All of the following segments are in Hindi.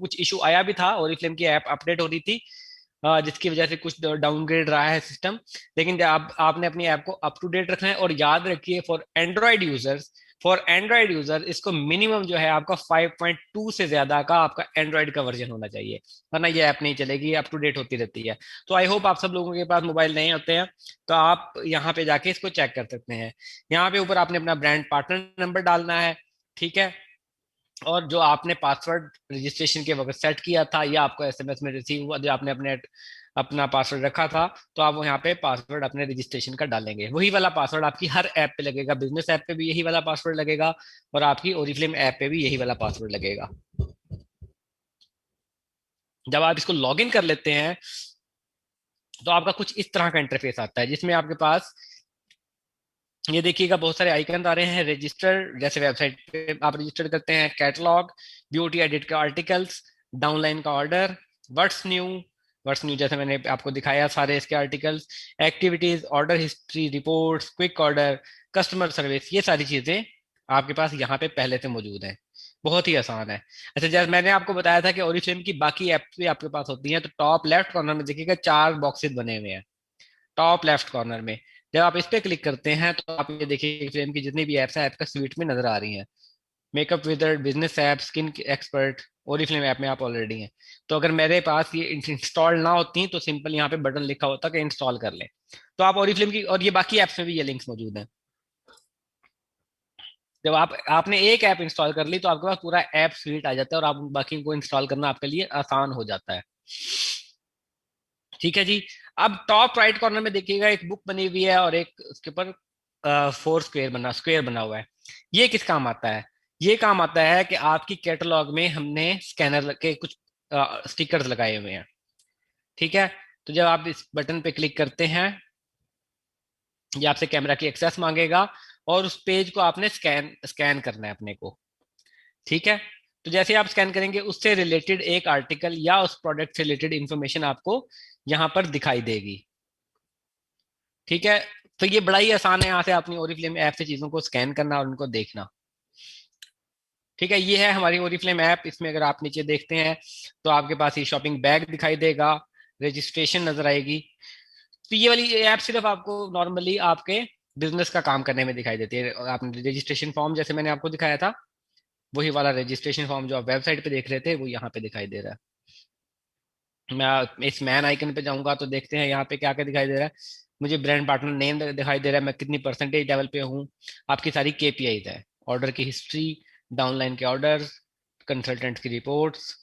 कुछ इशू आया भी था, ओरिफ्लेम की ऐप अपडेट हो रही थी, जिसकी वजह से कुछ डाउनग्रेड रहा है सिस्टम। लेकिन आपने अपनी ऐप को अप टू डेट रखना है। और याद रखिए, फॉर एंड्रॉइड यूजर इसको मिनिमम जो है आपका 5.2 से ज्यादा का आपका एंड्रॉइड का वर्जन होना चाहिए, वरना ये ऐप नहीं चलेगी, अप टू डेट होती रहती है। तो आई होप आप सब लोगों के पास मोबाइल नहीं होते हैं, तो आप यहाँ पे जाके इसको चेक कर सकते हैं। यहाँ पे ऊपर आपने अपना ब्रांड पार्टनर नंबर डालना है, ठीक है। और जो आपने पासवर्ड रजिस्ट्रेशन के वक्त सेट किया था, या आपको एसएमएस में रिसीव हुआ, जो आपने अपने अपना पासवर्ड रखा था, तो आप वो यहाँ पे पासवर्ड अपने रजिस्ट्रेशन का डालेंगे। वही वाला पासवर्ड आपकी हर ऐप पे लगेगा, बिजनेस ऐप पे भी यही वाला पासवर्ड लगेगा, और आपकी ओरिफ्लेम ऐप पे भी यही वाला पासवर्ड लगेगा। जब आप इसको लॉग इन कर लेते हैं, तो आपका कुछ इस तरह का इंटरफेस आता है, जिसमें आपके पास ये देखिएगा बहुत सारे आइकन आ रहे हैं। रजिस्टर, जैसे वेबसाइट पे आप रजिस्टर करते हैं, कैटलॉग, ब्यूटी एडिट का आर्टिकल्स, डाउनलाइन का ऑर्डर, व्हाट्स न्यू जैसे मैंने आपको दिखाया सारे इसके articles, activities, order history, reports, quick order, customer service, ये सारी चीजें आपके पास यहाँ पे पहले से मौजूद हैं। बहुत ही आसान है। अच्छा, जैसे मैंने आपको बताया था कि ओरिफ्लेम की बाकी ऐप्स भी आपके पास होती हैं, तो टॉप लेफ्ट कॉर्नर में देखिएगा 4 बॉक्सेस बने हुए हैं, टॉप लेफ्ट कॉर्नर में। जब आप इस पे क्लिक करते हैं, तो आप ये देखिए फ्रेम की जितनी भी एप्स हैं, ऐप का स्वीट में नजर आ रही हैं। Makeup wizard, business app, skin expert, Oriflame app में आप ऑलरेडी हैं। तो अगर मेरे पास ये इंस्टॉल ना होती तो सिंपल यहाँ पे बटन लिखा होता कि इंस्टॉल कर लें। तो आप ओरिफ्लेम की और ये बाकी ऐप्स में भी ये लिंक्स मौजूद हैं। जब आपने एक ऐप इंस्टॉल कर ली, तो आपके पास पूरा ऐप स्वीट आ जाता है, और आप बाकी को इंस्टॉल करना आपके लिए आसान हो जाता है। ठीक है जी। अब टॉप राइट कॉर्नर में देखिएगा एक बुक बनी हुई है, और एक उसके ऊपर फोर स्क्वेयर बना हुआ है। ये किस काम आता है? ये काम आता है कि आपकी कैटलॉग में हमने स्कैनर के कुछ स्टिकर्स लगाए हुए हैं, ठीक है। तो जब आप इस बटन पे क्लिक करते हैं, ये आपसे कैमरा की एक्सेस मांगेगा, और उस पेज को आपने स्कैन स्कैन करना है अपने को, ठीक है। तो जैसे आप स्कैन करेंगे, उससे रिलेटेड एक आर्टिकल या उस प्रोडक्ट से रिलेटेड इंफॉर्मेशन आपको यहाँ पर दिखाई देगी, ठीक है। तो ये बड़ा ही आसान है, यहाँ से अपनी ओरिफ्लेम ऐप से चीजों को स्कैन करना और उनको देखना। ठीक है, ये है हमारी ओरिफ्लेम ऐप। इसमें अगर आप नीचे देखते हैं, तो आपके पास ये शॉपिंग बैग दिखाई देगा, रजिस्ट्रेशन नजर आएगी। तो ये वाली ऐप सिर्फ आपको नॉर्मली आपके बिजनेस का काम करने में दिखाई देती है। आपने रजिस्ट्रेशन फॉर्म जैसे मैंने आपको दिखाया था, वही वाला रजिस्ट्रेशन फॉर्म जो आप वेबसाइट पे देख रहे थे, वो यहाँ पे दिखाई दे रहा है। मैं इस मैन आइकन पे जाऊंगा, तो देखते हैं यहाँ पे क्या क्या दिखाई दे रहा है। मुझे ब्रांड पार्टनर नेम दिखाई दे रहा है, मैं कितनी परसेंटेज लेवल पे हूँ, आपकी सारी केपीआई है, ऑर्डर की हिस्ट्री, डाउनलाइन के ऑर्डर्स, कंसल्टेंट की रिपोर्ट्स।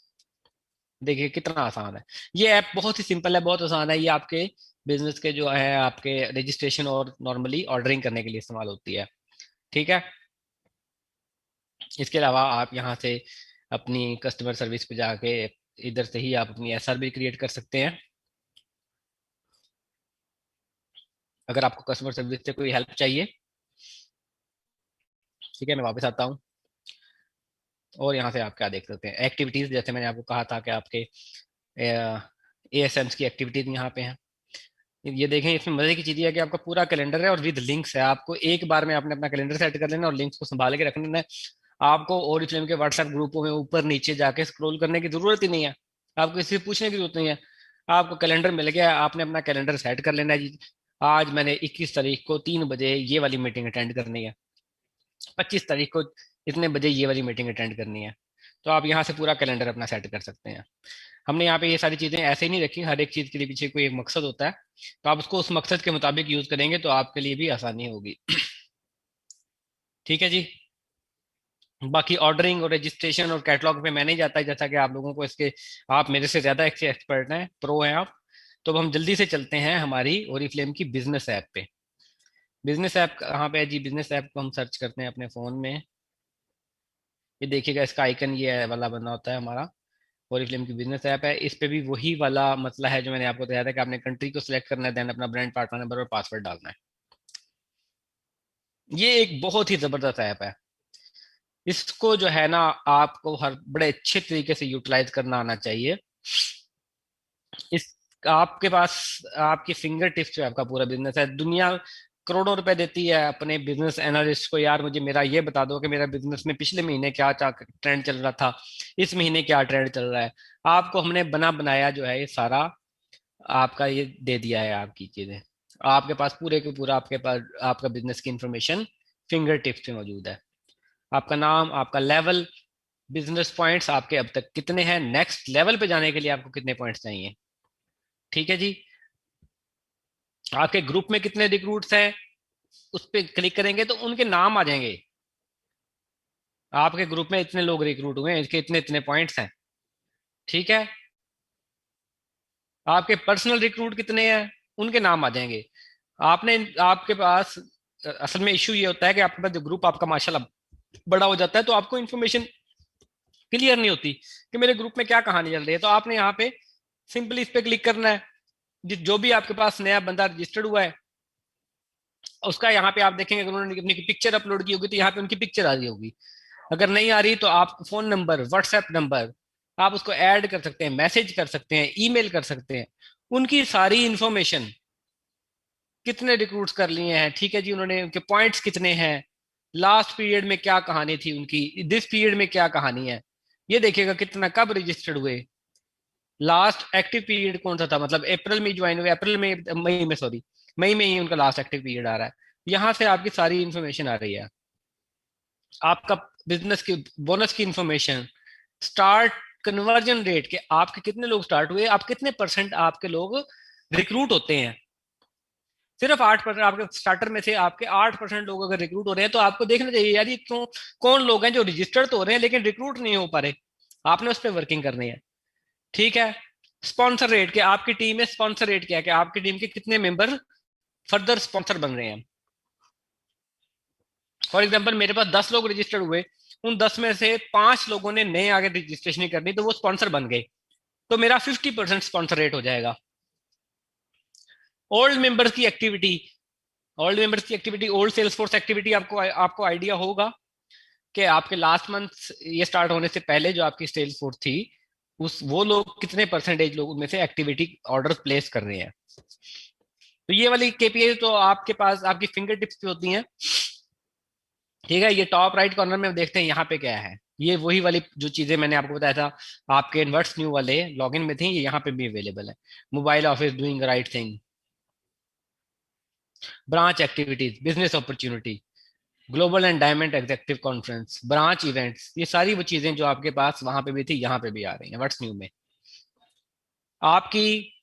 देखिए कितना आसान है। ये ऐप बहुत ही सिंपल है, बहुत आसान है। ये आपके बिजनेस के जो है आपके रजिस्ट्रेशन और नॉर्मली ऑर्डरिंग करने के लिए इस्तेमाल होती है, ठीक है। इसके अलावा आप यहाँ से अपनी कस्टमर सर्विस पे जाके इधर से ही आप अपनी एसआर भी क्रिएट कर सकते हैं। अगर आपको कस्टमर सर्विस से कोई हेल्प चाहिए, ठीक है, मैं वापस आता हूँ। और यहाँ से आप क्या देख सकते हैं, एक्टिविटीज, जैसे मैंने आपको कहा था कि आपके एएसएम्स की एक्टिविटीज यहाँ पे हैं। ये देखें, इसमें मजे की चीज ये है कि आपका पूरा कैलेंडर है और विद लिंक्स है। आपको एक बार में आपने अपना कैलेंडर सेट कर लेना और लिंक्स को संभाल के रख लेना है। आपको ओरिफ्लेम के व्हाट्सएप ग्रुपों में ऊपर नीचे जाके स्क्रॉल करने की जरूरत ही नहीं है, आपको किसी से पूछने की जरूरत नहीं है। आपको कैलेंडर मिल गया, आपने अपना कैलेंडर सेट कर लेना है जी। आज मैंने 21 तारीख को 3 बजे ये वाली मीटिंग अटेंड करनी है, 25 तारीख को इतने बजे ये वाली मीटिंग अटेंड करनी है। तो आप यहाँ से पूरा कैलेंडर अपना सेट कर सकते हैं। हमने यहाँ पे ये सारी चीजें ऐसे ही नहीं रखी, हर एक चीज के लिए पीछे कोई एक मकसद होता है, तो आप उसको उस मकसद के मुताबिक यूज करेंगे, तो आपके लिए भी आसानी होगी। ठीक है जी। बाकी ऑर्डरिंग और रजिस्ट्रेशन और कैटलॉग पे मैं नहीं जाता, जैसा कि आप लोगों को इसके, आप मेरे से ज्यादा एक्सपर्ट हैं, प्रो हैं आप। तो अब हम जल्दी से चलते हैं हमारी ओरिफ्लेम की बिजनेस ऐप पे। बिजनेस ऐप कहाँ पे है जी? बिजनेस ऐप को हम सर्च करते हैं अपने फोन में। ये देखिएगा, इसका आइकन ये वाला बना होता है हमारा। ओरिफ्लेम की बिजनेस ऐप है, इस पे भी वही वाला मसला है जो मैंने आपको बताया था कि आपने कंट्री को सिलेक्ट करना है, देन अपना ब्रांड पार्टनर नंबर और पासवर्ड डालना है। ये एक बहुत ही जबरदस्त ऐप है। इसको जो है ना, आपको हर बड़े अच्छे तरीके से यूटिलाइज करना आना चाहिए। इस आपके पास आपकी फिंगर टिप्स पे आपका पूरा बिजनेस है। दुनिया करोड़ों रुपए देती है अपने बिजनेस एनालिस्ट को, यार मुझे मेरा ये बता दो कि मेरा बिजनेस में पिछले महीने क्या ट्रेंड चल रहा था, इस महीने क्या ट्रेंड चल रहा है। आपको हमने बना बनाया जो है ये सारा आपका ये दे दिया है, आपकी चीजें आपके पास पूरे के पूरा, आपके पास आपका बिजनेस की इंफॉर्मेशन फिंगर टिप्स में मौजूद है। आपका नाम, आपका लेवल, बिजनेस पॉइंट्स आपके अब तक कितने हैं, नेक्स्ट लेवल पे जाने के लिए आपको कितने पॉइंट्स चाहिए। ठीक है जी। आपके ग्रुप में कितने रिक्रूट्स हैं, उस पर क्लिक करेंगे तो उनके नाम आ जाएंगे। आपके ग्रुप में इतने लोग रिक्रूट हुए हैं, इसके इतने इतने पॉइंट्स हैं। ठीक है। आपके पर्सनल रिक्रूट कितने हैं, उनके नाम आ जाएंगे। आपने आपके पास असल में इशू ये होता है कि आपके पास जो ग्रुप आपका माशाल्लाह बड़ा हो जाता है तो आपको इन्फॉर्मेशन क्लियर नहीं होती कि मेरे ग्रुप में क्या कहानी चल रही है। तो आपने यहाँ पे सिंपली इस पे क्लिक करना है। जो भी आपके पास नया बंदा रजिस्टर्ड हुआ है उसका यहाँ पे आप देखेंगे, अगर उन्होंने अपनी पिक्चर अपलोड की होगी तो यहाँ पे उनकी पिक्चर आ रही होगी। अगर नहीं आ रही तो आप फोन नंबर, व्हाट्सएप नंबर आप उसको ऐड कर सकते हैं, मैसेज कर सकते हैं, ईमेल कर सकते हैं। उनकी सारी इंफॉर्मेशन, कितने रिक्रूट्स कर लिए हैं, ठीक है जी, उन्होंने उनके पॉइंट्स कितने हैं, लास्ट पीरियड में क्या कहानी थी उनकी, दिस पीरियड में क्या कहानी है, ये देखिएगा कितना कब रजिस्टर्ड हुए, लास्ट एक्टिव पीरियड कौन सा था, मतलब अप्रैल में ज्वाइन हुए, अप्रैल में, मई में, सॉरी मई में ही उनका लास्ट एक्टिव पीरियड आ रहा है। यहाँ से आपकी सारी इंफॉर्मेशन आ रही है। आपका बिजनेस की बोनस की इंफॉर्मेशन, स्टार्ट कन्वर्जन रेट के आपके कितने लोग स्टार्ट हुए, आप कितने परसेंट आपके लोग रिक्रूट होते हैं। सिर्फ 8% आपके स्टार्टर में से आपके 8% लोग अगर रिक्रूट हो रहे हैं तो आपको देखना चाहिए यार ये क्यों, कौन लोग हैं जो रजिस्टर्ड तो हो रहे हैं लेकिन रिक्रूट नहीं हो पा रहे। आपने उस पर वर्किंग करनी है। ठीक है। स्पॉन्सर रेट के, आपकी टीम में स्पॉन्सर रेट क्या है कि आपकी टीम के कितने मेंबर फर्दर स्पॉन्सर बन रहे हैं। फॉर एग्जाम्पल मेरे पास 10 लोग रजिस्टर्ड हुए, उन 10 में से 5 लोगों ने नए आगे रजिस्ट्रेशन नहीं करनी तो वो स्पॉन्सर बन गए, तो मेरा 50% स्पॉन्सर रेट हो जाएगा। ओल्ड मेंबर्स की एक्टिविटी, ओल्ड मेंबर्स की activity, old sales force activity, आपको आपको आइडिया होगा कि आपके लास्ट मंथ ये स्टार्ट होने से पहले जो आपकी सेल्स फोर्स थी उस वो लोग कितने परसेंटेज लोग उनमें से एक्टिविटी ऑर्डर प्लेस कर रहे हैं। तो ये वाली केपीआई तो आपके पास आपकी फिंगर टिप्स पे होती हैं। ठीक है। ये टॉप राइट कॉर्नर में देखते हैं यहाँ पे क्या है, ये वही वाली जो चीजें मैंने आपको बताया था आपके इन्वर्ट्स न्यू वाले लॉगिन में थी, ये यहाँ पे भी अवेलेबल है। Mobile office doing right thing, branch activities, business opportunity, global and diamond executive conference, branch events, ये सारी वो चीजें जो आपके पास वहां पे भी थी यहाँ पे भी आ रही हैं व्हाट्स न्यू में। आपकी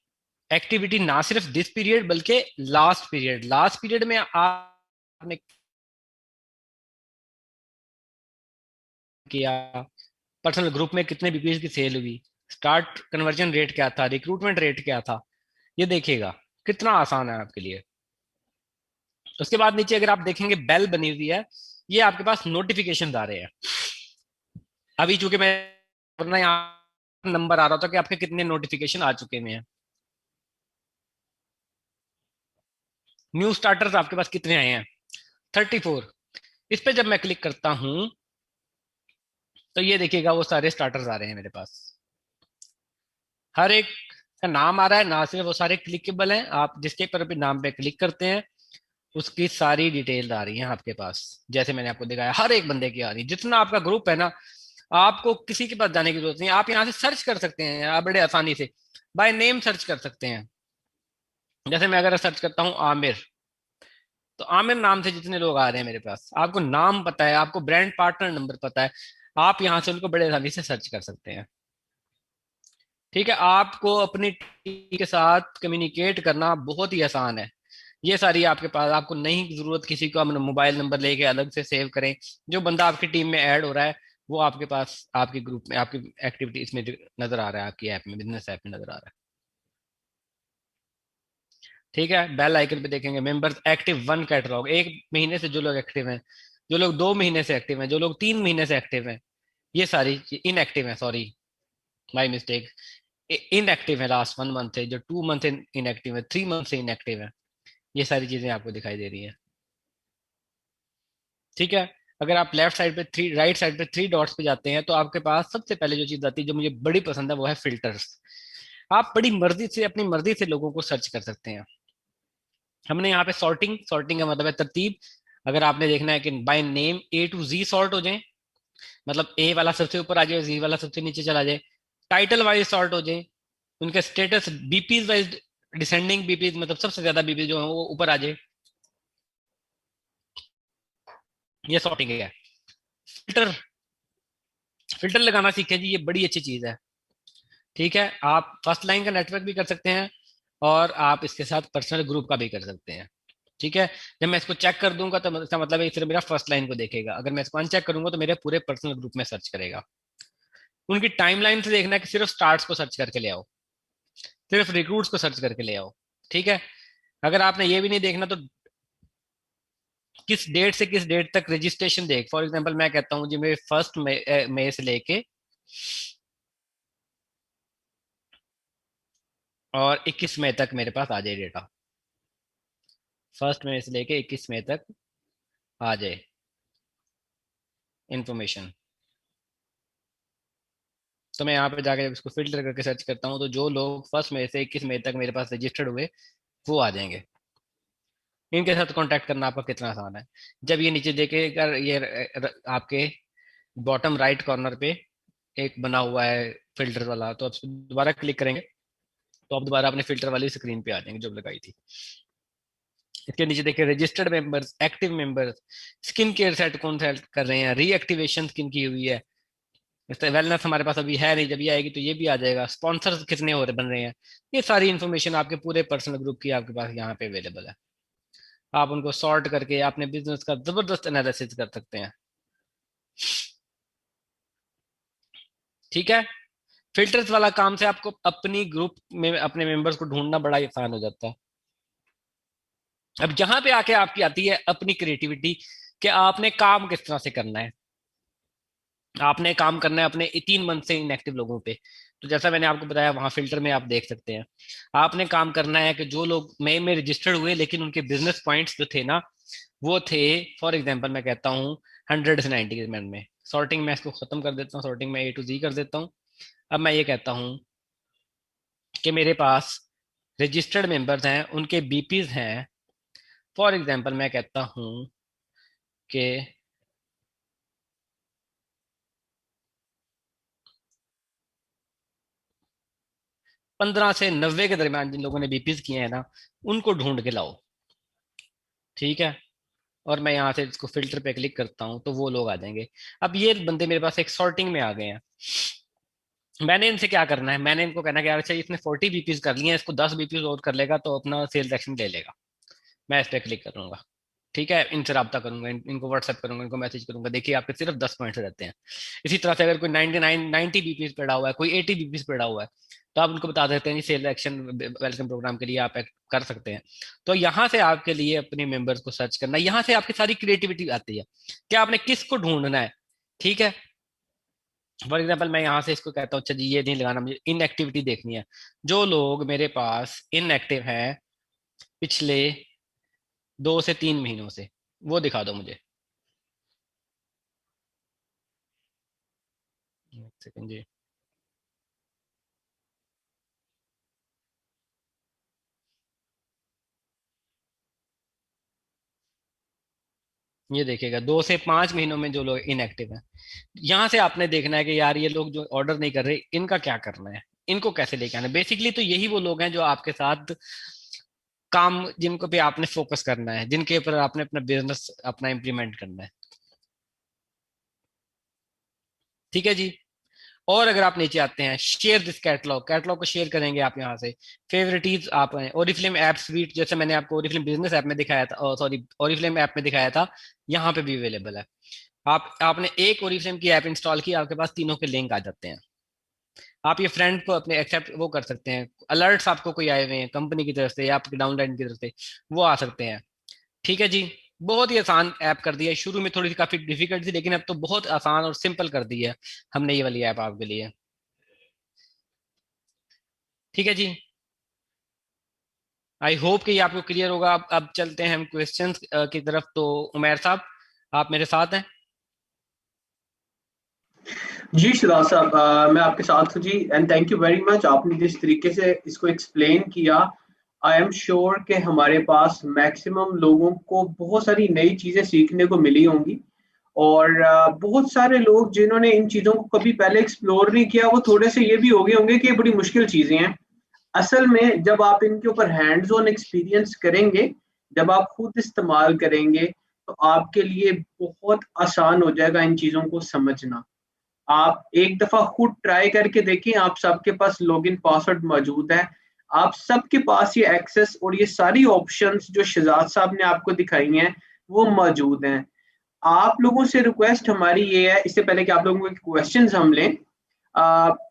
एक्टिविटी ना सिर्फ दिस पीरियड बल्कि लास्ट पीरियड, लास्ट पीरियड में आपने किया, पर्सनल ग्रुप में कितने बीपीएस की सेल हुई, स्टार्ट कन्वर्जन रेट क्या था, रिक्रूटमेंट रेट क्या था, ये देखिएगा कितना आसान है आपके लिए। उसके बाद नीचे अगर आप देखेंगे बेल बनी हुई है, ये आपके पास नोटिफिकेशन आ रहे हैं। अभी चूंकि मैं अपना यहाँ नंबर आ रहा था कि आपके कितने नोटिफिकेशन आ चुके हैं। न्यू स्टार्टर्स आपके पास कितने आए हैं, 34। इस पे जब मैं क्लिक करता हूं तो ये देखिएगा वो सारे स्टार्टर्स आ रहे हैं मेरे पास, हर एक का नाम आ रहा है, ना सिर्फ वो सारे क्लिकेबल हैं, आप जिसके पर भी नाम पे क्लिक करते हैं उसकी सारी डिटेल आ रही है आपके पास। जैसे मैंने आपको दिखाया हर एक बंदे की आ रही है, जितना आपका ग्रुप है ना, आपको किसी के पास जाने की जरूरत नहीं, आप यहाँ से सर्च कर सकते हैं, आप बड़े आसानी से बाय नेम सर्च कर सकते हैं। जैसे मैं अगर सर्च करता हूँ आमिर, तो आमिर नाम से जितने लोग आ रहे हैं मेरे पास, आपको नाम पता है, आपको ब्रांड पार्टनर नंबर पता है, आप यहाँ से उनको बड़े आसानी से सर्च कर सकते हैं। ठीक है। आपको अपनी टीम के साथ कम्युनिकेट करना बहुत ही आसान है। ये सारी आपके पास, आपको नहीं जरूरत किसी को अपना मोबाइल नंबर लेके अलग से सेव करें। जो बंदा आपकी टीम में ऐड हो रहा है वो आपके पास आपके ग्रुप में आपकी एक्टिविटीज में नजर आ रहा है, आपकी ऐप में, बिजनेस ऐप में नजर आ रहा है। ठीक है। बेल आइकन पे देखेंगे मेंबर्स एक्टिव 1 कैटलॉग, एक महीने से जो लोग एक्टिव हैं, जो लोग 2 महीने से एक्टिव हैं, जो लोग 3 महीने से एक्टिव हैं, ये सारी इनएक्टिव है, सॉरी माई मिस्टेक, इनएक्टिव है, लास्ट 1 मंथ है, जो 2 मंथ इनएक्टिव है, 3 मंथ से इनएक्टिव है, ये सारी चीजें आपको दिखाई दे रही है। ठीक है। अगर आप लेफ्ट साइड पे थ्री, राइट साइड पे 3 डॉट्स पे जाते हैं तो आपके पास सबसे पहले जो चीज आती है जो मुझे बड़ी पसंद है वो है फिल्टर्स। आप बड़ी मर्जी से, अपनी मर्जी से लोगों को सर्च कर सकते हैं। हमने यहाँ पे सॉर्टिंग, सॉर्टिंग का मतलब है तरतीब। अगर आपने देखना है कि by name A to Z sort हो जाए, मतलब ए वाला सबसे ऊपर आ जाए, जी वाला सबसे नीचे चला जाए, टाइटल वाइज सॉर्ट हो जाए, उनके status BPs wise descending BPs, मतलब सबसे ज्यादा बीपीज जो है वो ऊपर आ जाए, ये सॉर्टिंग है। फिल्टर, फिल्टर लगाना सीखे जी, ये बड़ी अच्छी चीज है। ठीक है, आप फर्स्ट लाइन का नेटवर्क भी कर सकते हैं और आप इसके साथ पर्सनल ग्रुप का भी कर सकते हैं। ठीक है, जब मैं इसको चेक कर दूंगा तो इसका मतलब है सिर्फ मेरा फर्स्ट लाइन को देखेगा, अगर मैं इसको अनचेक करूंगा तो मेरे पूरे पर्सनल ग्रुप में सर्च करेगा। उनकी टाइमलाइन से देखना है कि सिर्फ स्टार्ट्स को सर्च करके ले आओ, सिर्फ रिक्रूट्स को सर्च करके ले आओ। ठीक है, अगर आपने ये भी नहीं देखना तो किस डेट से किस डेट तक रजिस्ट्रेशन देख, फॉर एग्जांपल मैं कहता हूँ जी मेरे फर्स्ट मई से लेके और 21 मई तक मेरे पास आ जाए डेटा, फर्स्ट मई से लेके 21 मई तक आ जाए इंफॉर्मेशन। तो मैं यहाँ पे जाके जब इसको फिल्टर करके सर्च करता हूँ तो जो लोग फर्स्ट मई से 21 मई तक मेरे पास रजिस्टर्ड हुए वो आ जाएंगे। इनके साथ कांटेक्ट करना आपका कितना आसान है। जब ये नीचे देखे अगर ये आपके बॉटम राइट कॉर्नर पे एक बना हुआ है फिल्टर वाला, तो आप इस पे दोबारा क्लिक करेंगे तो आप दोबारा अपने फिल्टर वाली स्क्रीन पे आ जाएंगे जो लगाई थी। इसके नीचे देखिए registered members, active members, skin care set कौन सा कर रहे हैं, रीएक्टिवेशन स्किन की हुई है, जैसे वेलनेस हमारे पास अभी है नहीं, जब ये आएगी तो ये भी आ जाएगा, स्पॉन्सर्स कितने हो रहे बन रहे हैं, ये सारी इन्फॉर्मेशन आपके पूरे पर्सनल ग्रुप की आपके पास यहाँ पे अवेलेबल है। आप उनको सॉर्ट करके अपने बिजनेस का जबरदस्त एनालिसिस कर सकते हैं। ठीक है, फिल्टर्स वाला काम से आपको अपनी ग्रुप में अपने मेंबर्स को ढूंढना बड़ा ही आसान हो जाता है। अब जहां पे आके आपकी आती है अपनी क्रिएटिविटी कि आपने काम किस तरह से करना है। आपने काम करना है अपने 3 मंथ से इनएक्टिव लोगों पे, तो जैसा मैंने आपको बताया वहां फिल्टर में आप देख सकते हैं। आपने काम करना है कि जो लोग मई में रजिस्टर्ड हुए लेकिन उनके बिजनेस पॉइंट्स जो थे ना वो थे, फॉर एग्जाम्पल मैं कहता हूँ 100 से 90 में, सॉर्टिंग मैं इसको खत्म कर देता हूँ, सॉर्टिंग में ए टू जी कर देता हूँ। अब मैं ये कहता हूँ कि मेरे पास रजिस्टर्ड मेंबर्स हैं, उनके बीपीज हैं, फॉर एग्जाम्पल मैं कहता हूँ कि 15 से 90 के दरमियान जिन लोगों ने बीपीज किए हैं ना उनको ढूंढ के लाओ। ठीक है, और मैं यहाँ से इसको फिल्टर पे क्लिक करता हूँ तो वो लोग आ जाएंगे। अब ये बंदे मेरे पास एक सॉर्टिंग में आ गए हैं। मैंने इनसे क्या करना है, मैंने इनको कहना है कि यार अच्छा इसने 40 बीपीज कर लिए हैं, इसको 10 बीपीज और कर लेगा तो अपना सेल्स एक्शन ले लेगा। मैं इस पर क्लिक करूंगा। ठीक है, इनसे रब्ता करूंगा, इनको व्हाट्सएप करूंगा, इनको मैसेज करूंगा, देखिए आपके सिर्फ 10 पॉइंट्स रहते हैं। इसी तरह से अगर कोई 90 बीपीज पड़ा हुआ है, कोई 80 बीपीज पड़ा हुआ है, तो आप उनको बता देते हैं जी सेल एक्शन वेलकम प्रोग्राम के लिए आप कर सकते हैं। तो यहाँ से आपके लिए अपने मेंबर्स को सर्च करना, यहाँ से आपकी सारी क्रिएटिविटी आती है कि आपने किसको ढूंढना है। ठीक है, फॉर एग्जाम्पल मैं यहाँ से इसको कहता हूँ अच्छा जी ये नहीं लगाना, मुझे इनएक्टिविटी देखनी है, जो लोग मेरे पास इनएक्टिव हैं पिछले 2 से 3 महीनों से, वो दिखा दो मुझे। एक सेकंड जी, ये देखिएगा 2 से 5 महीनों में जो लोग इनएक्टिव हैं, यहाँ से आपने देखना है कि यार ये लोग जो ऑर्डर नहीं कर रहे इनका क्या करना है, इनको कैसे लेके आना है। बेसिकली तो यही वो लोग हैं जो आपके साथ काम, जिनको पे आपने फोकस करना है, जिनके ऊपर आपने अपना बिजनेस अपना इम्प्लीमेंट करना है। ठीक है जी, और अगर आप नीचे आते हैं शेयर दिस कैटलॉग, कैटलॉग को शेयर करेंगे आप यहाँ से। फेवरेटीज आप हैं ओरिफ्लेम ऐप स्वीट, जैसे मैंने आपको ओरिफ्लेम बिजनेस ऐप में दिखाया था, सॉरी ओरिफ्लेम ऐप में दिखाया था, यहाँ पे भी अवेलेबल है। आप आपने एक ओरिफ्लेम की ऐप इंस्टॉल की, आपके पास तीनों के लिंक आ जाते हैं। आप ये फ्रेंड को अपने एक्सेप्ट वो कर सकते हैं, अलर्ट्स आपको कोई आए हुए हैं कंपनी की तरफ से या आपके डाउनलाइन की तरफ से वो आ सकते हैं। ठीक है जी, बहुत ही आसान ऐप कर दिया है, शुरू में थोड़ी सी काफी डिफिकल्ट थी लेकिन अब तो बहुत आसान और सिंपल कर दी है हमने ये वाली ऐप आपके लिए। ठीक है जी, आई होप कि ये आपको क्लियर होगा। अब चलते हैं हम क्वेश्चंस की तरफ। तो उमेर साहब आप मेरे साथ हैं? जी शिदात साहब, मैं आपके साथ हूँ जी। And thank you very much, आपने जिस तरीके से इसको एक्सप्लेन किया, आई एम श्योर कि हमारे पास मैक्सिमम लोगों को बहुत सारी नई चीजें सीखने को मिली होंगी। और बहुत सारे लोग जिन्होंने इन चीजों को कभी पहले एक्सप्लोर नहीं किया, वो थोड़े से ये भी हो गए होंगे कि ये बड़ी मुश्किल चीजें हैं। असल में जब आप इनके ऊपर हैंड्स ऑन एक्सपीरियंस करेंगे, जब आप खुद इस्तेमाल करेंगे, तो आपके लिए बहुत आसान हो जाएगा इन चीजों को समझना। आप एक दफा खुद ट्राई करके देखें, आप सबके पास लॉगिन पासवर्ड मौजूद है, आप सबके पास ये एक्सेस और ये सारी ऑप्शंस जो शहजाद साहब ने आपको दिखाई हैं वो मौजूद हैं। आप लोगों से रिक्वेस्ट हमारी ये है, इससे पहले कि आप लोगों के क्वेश्चंस हम लें,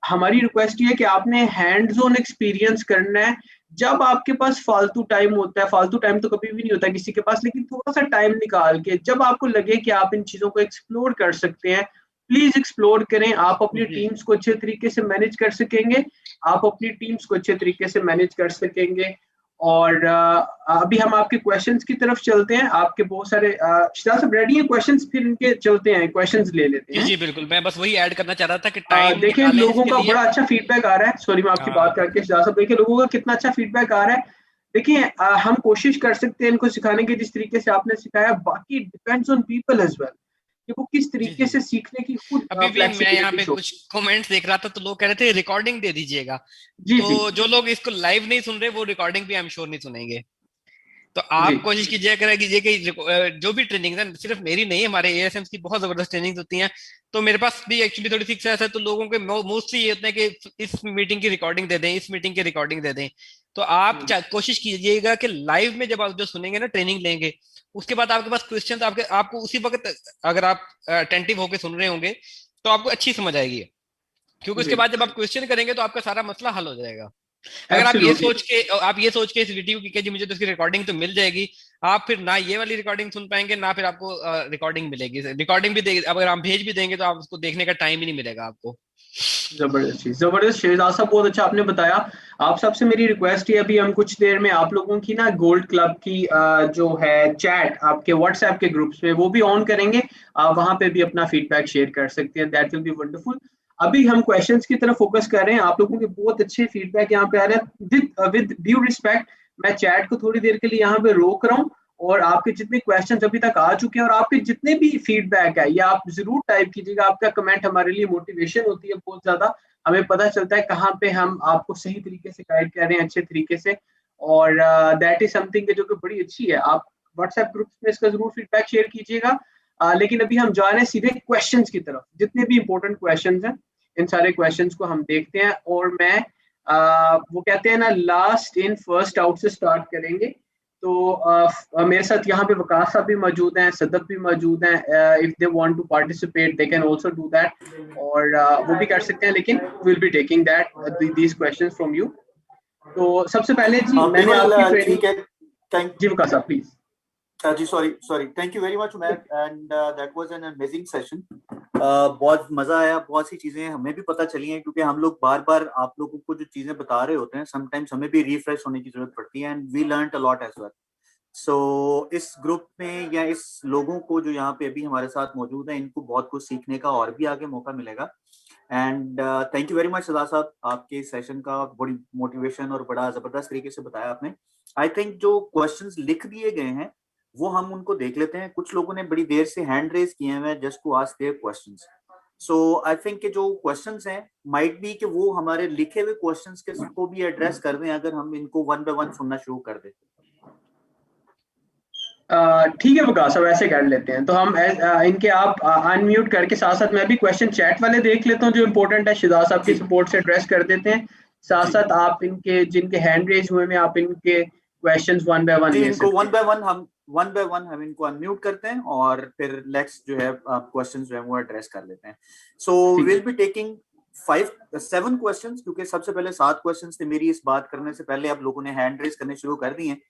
हमारी रिक्वेस्ट ये है कि आपने हैंड्स ऑन एक्सपीरियंस करना है। जब आपके पास फालतू टाइम होता है, फालतू टाइम तो कभी भी नहीं होता किसी के पास, लेकिन थोड़ा सा टाइम निकाल के जब आपको लगे कि आप इन चीजों को एक्सप्लोर कर सकते हैं, प्लीज एक्सप्लोर करें। आप अपनी जी टीम्स को अच्छे तरीके से मैनेज कर सकेंगे, आप अपनी टीम्स को अच्छे तरीके से मैनेज कर सकेंगे। और अभी हम आपके क्वेश्चंस की तरफ चलते हैं। आपके बहुत सारे शिजा साहब रेडी हैं क्वेश्चंस, फिर इनके चलते हैं, क्वेश्चंस ले लेते जी हैं। जी बिल्कुल, मैं बस वही ऐड करना चाह रहा था कि टाइम देखें निकालें लोगों इसके का लिए। बड़ा अच्छा फीडबैक आ रहा है, सॉरी मैं आपकी बात हाँ करके शिजा साहब, देखिए लोगों का कितना अच्छा फीडबैक आ रहा है। देखिए हम कोशिश कर सकते हैं इनको सिखाने की जिस तरीके से आपने सिखाया, बाकी depends on people as well कि वो किस जी तरीके जी। से सीखने की खुद अभी भी मैं यहाँ फ्लेक्सिबिलिटी पे शो। कुछ कमेंट्स देख रहा था, तो लोग कह रहे थे रिकॉर्डिंग दे दीजिएगा। जी तो जी जो लोग इसको लाइव नहीं सुन रहे वो रिकॉर्डिंग भी आई एम श्योर नहीं सुनेंगे। तो जी आप कोशिश कीजिए कीजिए कि जो भी ट्रेनिंग है, सिर्फ मेरी नहीं, हमारे एएसएम की बहुत जबरदस्त ट्रेनिंग होती हैं। तो मेरे पास भी एक्चुअली थोड़ी सक्सेस है, तो लोगों के मोस्टली ये होता है कि इस मीटिंग की रिकॉर्डिंग दे दें, इस मीटिंग की रिकॉर्डिंग दे दें। तो आप कोशिश कीजिएगा कि लाइव में जब आप जो सुनेंगे ना, ट्रेनिंग लेंगे, उसके बाद आपके पास क्वेश्चन आपके आपको उसी वक्त, अगर आप अटेंटिव होकर सुन रहे होंगे, तो आपको अच्छी समझ आएगी। क्योंकि उसके जी बाद जब आप क्वेश्चन करेंगे तो आपका सारा मसला हल हो जाएगा। अगर एब्सोल्युटली। आप ये सोच के इस वीडियो की कि जी मुझे तो इसकी रिकॉर्डिंग तो मिल जाएगी, आप फिर ना ये वाली रिकॉर्डिंग सुन पाएंगे, ना फिर आपको रिकॉर्डिंग मिलेगी। रिकॉर्डिंग भी दे, अगर हम भेज भी देंगे तो आप उसको देखने का टाइम ही नहीं मिलेगा आपको। जबरदस्त चीज, जबरदस्त शहजाद साहब, बहुत अच्छा आपने बताया। आप सबसे मेरी रिक्वेस्ट है, अभी हम कुछ देर में आप लोगों की ना गोल्ड क्लब की जो है चैट आपके व्हाट्सएप के ग्रुप्स में वो भी ऑन करेंगे। आप वहां पे भी अपना फीडबैक शेयर कर सकते हैं, दैट विल बी वंडरफुल। अभी हम क्वेश्चंस की तरफ फोकस कर रहे हैं। आप लोगों के बहुत अच्छे फीडबैक यहाँ पे आ रहे हैं। विद ड्यू रिस्पेक्ट, मैं चैट को थोड़ी देर के लिए यहाँ पे रोक रहा हूँ, और आपके जितने क्वेश्चन अभी तक आ चुके हैं और आपके जितने भी फीडबैक है, ये आप जरूर टाइप कीजिएगा। आपका कमेंट हमारे लिए मोटिवेशन होती है बहुत ज्यादा, हमें पता चलता है कहाँ पे हम आपको सही तरीके से गाइड कर रहे हैं, अच्छे तरीके से। और दैट इज समथिंग जो कि बड़ी अच्छी है। आप व्हाट्सएप ग्रुप में इसका जरूर फीडबैक शेयर कीजिएगा। लेकिन अभी हम जा रहे हैं सीधे क्वेश्चंस की तरफ। जितने भी इंपॉर्टेंट क्वेश्चंस हैं, इन सारे क्वेश्चंस को हम देखते हैं, और मैं वो कहते हैं ना, लास्ट इन फर्स्ट आउट से स्टार्ट करेंगे। तो मेरे साथ यहाँ पे वकास साहब भी मौजूद हैं, सदफ भी मौजूद हैं। If they want to participate they can also do that, और वो भी कर सकते हैं, लेकिन will be taking that these questions from you. तो सबसे पहले जी, मैंने बिल्कुल आपकी ट्रेनिंग। ठीक है। थैंक जी वकास साहब प्लीज। जी sorry sorry thank you very much ma'am, and that was an amazing session. बहुत मजा आया, बहुत सी चीजें हमें भी पता चली हैं, क्योंकि हम लोग बार बार आप लोगों को जो चीजें बता रहे होते हैं, समटाइम्स हमें भी रिफ्रेश होने की जरूरत पड़ती है, and we learned a lot as well. So इस ग्रुप में या इस लोगों को जो यहाँ पे अभी हमारे साथ मौजूद है, इनको बहुत कुछ सीखने का और भी आगे मौका मिलेगा। And thank you very much सदा साहब, आपके सेशन का बड़ी मोटिवेशन और बड़ा जबरदस्त तरीके से बताया आपने। आई थिंक जो क्वेश्चंस लिख दिए गए हैं वो हम उनको देख लेते हैं। कुछ लोगों ने बड़ी देर से हैंड रेज किए हैं just to ask their questions. So I think कि जो क्वेश्चंस हैं माइट बी कि वो हमारे लिखे हुए क्वेश्चंस के को भी एड्रेस कर दें, अगर हम इनको वन बाय वन सुनना शुरू कर दें। ठीक है वकास साहब, ऐसे कर लेते हैं। तो हम इनके आप अनम्यूट करके साथ साथ मैं भी क्वेश्चन चैट वाले देख लेता हूँ जो इंपॉर्टेंट है, शिदा साहब की जी सपोर्ट से एड्रेस कर देते हैं। साथ जी साथ आप इनके जिनके हैंड रेज हुए में आप इनके क्वेश्चंस वन बाय वन जी, ले इनको सकते हैं। वन बाय वन हम इनको अनम्यूट करते हैं, और फिर नेक्स्ट जो है क्वेश्चंस जो है वो एड्रेस कर लेते हैं। सो ठीक विल है। बी टेकिंग 7 क्वेश्चंस, क्योंकि सबसे पहले 7 क्वेश्चंस थे मेरी इस बात करने से पहले, अब लोगों ने हैंड रेज करने शुरू कर दिए हैं,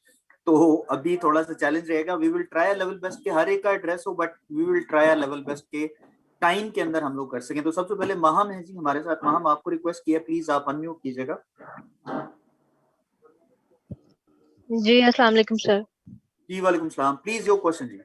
तो अभी थोड़ा सा चैलेंज रहेगा। We will try level best के हर एक का एड्रेस हो, but we will try level best के टाइम के अंदर हम लोग कर सकें। तो सबसे पहले महाम है जी हमारे साथ। महाम, आपको रिक्वेस्ट किया, प्लीज आप अनम्यूट कीजिएगा। जी अस्सलाम वालेकुम सर। जी वालेकुम सलाम, प्लीज योर क्वेश्चन जी।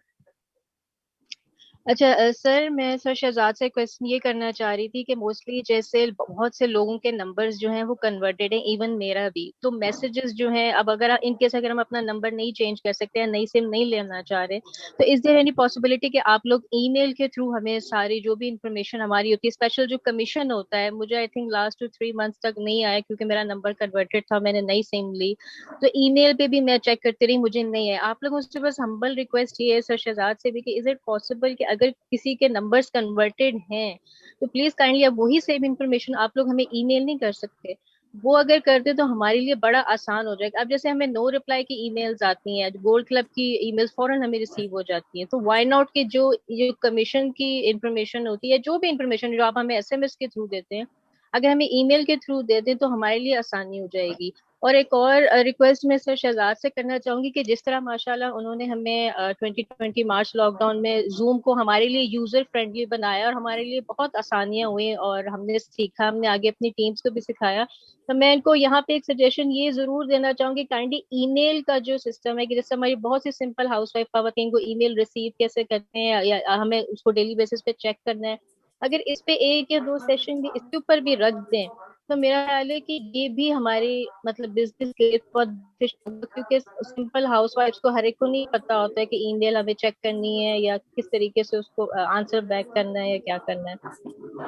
अच्छा सर, मैं सर शहजाद से क्वेश्चन ये करना चाह रही थी कि मोस्टली जैसे बहुत से लोगों के नंबर्स जो हैं वो कन्वर्टेड हैं, इवन मेरा भी। तो मैसेजेस जो हैं, अब अगर इन केस अगर हम अपना नंबर नहीं चेंज कर सकते हैं, नई सिम नहीं लेना चाह रहे, तो इज देयर एनी पॉसिबिलिटी कि आप लोग ईमेल के थ्रू हमें सारी जो भी इंफॉर्मेशन हमारी होती है, स्पेशल जो कमीशन होता है, मुझे आई थिंक लास्ट 2-3 मंथ्स तक नहीं आया क्योंकि मेरा नंबर कन्वर्टेड था, मैंने नई सिम ली। तो ईमेल पे भी मैं चेक करती रही, मुझे नहीं है। आप लोगों से बस हम्बल रिक्वेस्ट ये है सर शहजाद से भी कि इज इट पॉसिबल कि अगर किसी के नंबर्स कन्वर्टेड हैं तो प्लीज काइंडली अब वही सेम इंफॉर्मेशन आप लोग हमें ईमेल नहीं कर सकते? वो अगर करते तो हमारे लिए बड़ा आसान हो जाएगा। अब जैसे हमें नो रिप्लाई की ईमेल्स आती हैं, गोल्ड क्लब की ईमेल्स फौरन हमें रिसीव हो जाती हैं, तो व्हाई नॉट कि जो ये कमीशन की इंफॉर्मेशन होती है, जो भी इंफॉर्मेशन जो आप हमें एसएमएस के थ्रू देते हैं, अगर हमें ईमेल के थ्रू दे दें तो हमारे लिए आसानी हो जाएगी। और एक और रिक्वेस्ट मैं सर शहजाद से करना चाहूंगी कि जिस तरह माशाल्लाह उन्होंने हमें 2020 मार्च लॉकडाउन में जूम को हमारे लिए यूजर फ्रेंडली बनाया और हमारे लिए बहुत आसानियां हुई और हमने सीखा, हमने आगे अपनी टीम्स को भी सिखाया। तो मैं इनको यहाँ पे एक सजेशन ये जरूर देना चाहूंगी, काइंडली ईमेल का जो सिस्टम है कि जैसे हमारी बहुत सी सिंपल हाउस वाइफ खातन को ईमेल रिसीव कैसे करते हैं या हमें उसको डेली बेसिस पे चेक करना है, अगर इस पे 1 या 2 सेशन भी इसके ऊपर भी रख दें तो मेरा ख्याल है कि ये भी हमारी मतलब बिजनेस के लिए बहुत beneficial होगा, क्योंकि सिंपल हाउस वाइफ्स को हर एक को नहीं पता होता है कि ईमेल हमें चेक करनी है या किस तरीके से उसको आंसर बैक करना है या क्या करना है।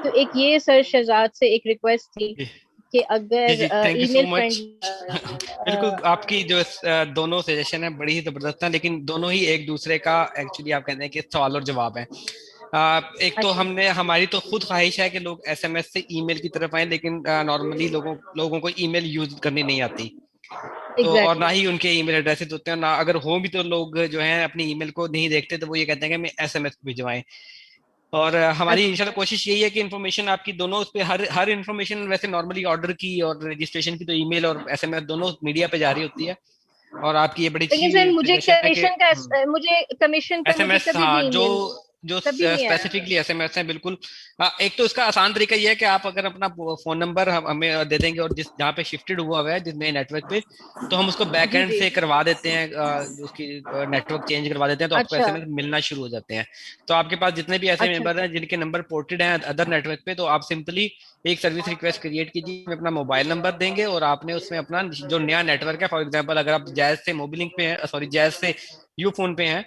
तो एक ये सर शहजाद से एक रिक्वेस्ट थी कि जी अगर जी, thank you so email much. बिल्कुल, फ्रेंड। आपकी जो दोनों सजेशन है बड़ी ही जबरदस्त है, लेकिन दोनों ही एक दूसरे का एक्चुअली आप कहते हैं कि सवाल और जवाब है। एक तो अच्छा। हमने हमारी तो खुद ख्वाहिश है कि लोग एसएमएस से ईमेल की तरफ आए, लेकिन नॉर्मली लोगों लोगों को ईमेल यूज करनी नहीं आती। तो और ना एग्जैक्टली। ही उनके ईमेल एड्रेसेस होते हैं, ना अगर हो भी तो लोग जो है अपनी ईमेल को नहीं देखते, तो वो ये कहते हैं कि हमें एसएमएस भिजवाएं। और हमारी अच्छा। इंशाल्लाह कोशिश यही है कि इन्फॉर्मेशन आपकी दोनों उस पे हर हर इन्फॉर्मेशन वैसे नॉर्मली ऑर्डर की और रजिस्ट्रेशन की तो ईमेल और एसएमएस दोनों मीडिया पे जारी होती है। और आपकी ये बड़ी लेकिन अच्छी सर सजेशन है कि मुझे कमीशन का मुझे एसएमएस, कभी हाँ, भी जो ईमेल जो कभी नहीं आया। स्पेसिफिकली एसएमएस है, बिल्कुल। एक तो इसका आसान तरीका ये है कि आप अगर अपना फोन नंबर हमें दे देंगे और जिस जहाँ पे शिफ्टेड हुआ है जिसमें नेटवर्क पे, तो हम उसको जी बैकएंड जी। से करवा देते हैं, उसकी नेटवर्क चेंज करवा देते हैं, तो आपको अच्छा एसएमएस मिलना शुरू हो जाते हैं। तो आपके पास जितने भी ऐसे अच्छा। मेंबर हैं जिनके नंबर पोर्टेड हैं अदर नेटवर्क पे, तो आप सिंपली एक सर्विस रिक्वेस्ट क्रिएट कीजिए, में अपना मोबाइल नंबर देंगे और आपने उसमें अपना जो नया नेटवर्क है, फॉर एग्जांपल अगर आप जैज से मोबिलिंक पे हैं, सॉरी जैज से यू फोन पे हैं,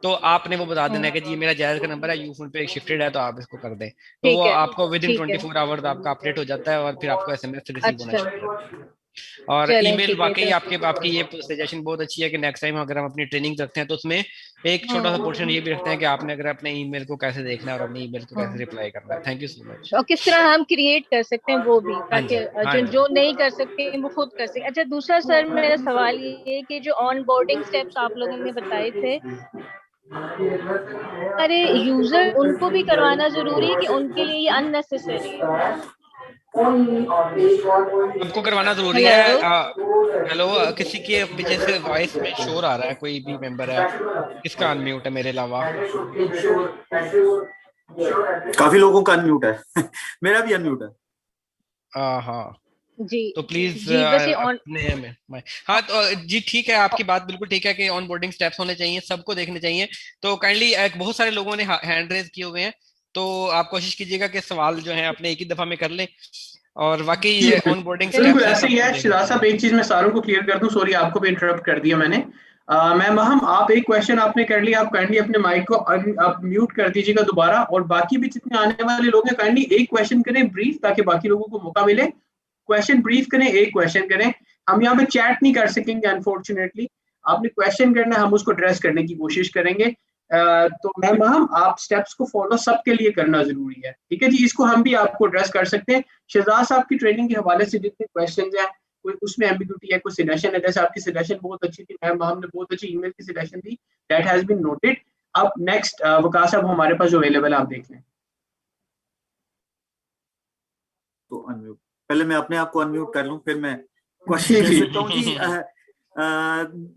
तो आपने वो बता देना है कि जी ये मेरा जायज का नंबर है, यू फोन पे शिफ्टेड है, तो आप इसको कर दें। तो वो ठीक है। आपको विद इन ठीक है। 24 आवर्स आपका अपडेट हो जाता है और फिर आपको एसएमएस रिसीव होना अच्छा। शुरू हो जाता है। और चलें ईमेल ठीक है वाकई तो। आपके आपकी ये सजेशन बहुत अच्छी है कि नेक्स्ट टाइम अगर हम अपनी ट्रेनिंग रखते हैं तो उसमें एक छोटा सा पोर्शन ये भी रखते हैं कि आपने अगर अपने ईमेल को कैसे देखना है और अपनी ईमेल को कैसे हाँ। रिप्लाई करना है। Thank you so much. और किस तरह हम क्रिएट कर सकते हैं वो भी, हाँ ताकि जी, हाँ जो जी। जो नहीं कर सकते हैं वो खुद कर सके। अच्छा, दूसरा सर मेरा सवाल ये है कि जो ऑन बोर्डिंग स्टेप्स आप लोगों ने बताए थे, अरे यूजर उनको भी करवाना जरूरी है कि उनके लिए ये अननेसेसरी है? सबको करवाना जरूरी है। हेलो। हेलो, किसी के पीछे से वॉइस में शोर आ रहा है, कोई भी मेंबर है? किसका अनम्यूट है मेरे अलावा? काफी लोगों का अनम्यूट है मेरा भी अनम्यूट है। हाँ, जी। तो प्लीज जी बस ये ऑन। अपने हाँ, तो जी ठीक है, आपकी बात बिल्कुल ठीक है कि ऑन बोर्डिंग स्टेप्स होने चाहिए, सबको देखने चाहिए। तो काइंडली बहुत सारे लोगों ने हैंड रेज किए हुए हैं, तो आप कोशिश कीजिएगा कि सवाल जो है अपने एक ही दफा में कर लें। और वाकई जी ये ऑन बोर्डिंग चलिए बिल्कुल स्टेप्स हैं, ऐसे ही सबको है देखने शिला साहब। चाहिए। एक चीज मैं सारों को क्लियर कर दूं, सॉरी आपको भी इंटरप्ट कर दिया मैंने। मैम हम आप एक क्वेश्चन आपने कर लिया, आप काइंडली अपने माइक को आप म्यूट कर दीजिएगा दोबारा, और बाकी भी जितने आने वाले लोग हैं काइंडली एक क्वेश्चन करें ब्रीफ, ताकि बाकी लोगों को मौका मिले। क्वेश्चन ब्रीफ करें, एक क्वेश्चन करें। हम यहाँ पे चैट नहीं कर सकेंगे अनफॉर्चुनेटली। आपने क्वेश्चन करना है, हम उसको एड्रेस करने की कोशिश करेंगे। तो मैम हम आप स्टेप्स को फॉलो सबके लिए करना जरूरी है, ठीक है जी। इसको हम भी आपको एड्रेस कर सकते हैं। शहजाद साहब की ट्रेनिंग के हवाले से जितने क्वेश्चन हैं, कोई उसमें एम्बिग्यूटी है, कोई सिलेक्शन है, जैसे आपकी सिलेक्शन बहुत अच्छी थी मैम, हमने बहुत अच्छी ईमेल की सिलेक्शन दी, दैट हैज बीन नोटेड। अब नेक्स्ट वकास साहब हमारे पास जो अवेलेबल है, आप देख लें। तो अनम्यूट, पहले मैं अपने आप को अनम्यूट कर लूं फिर मैं जी क्वेश्चन कर जी सकता हूं जी।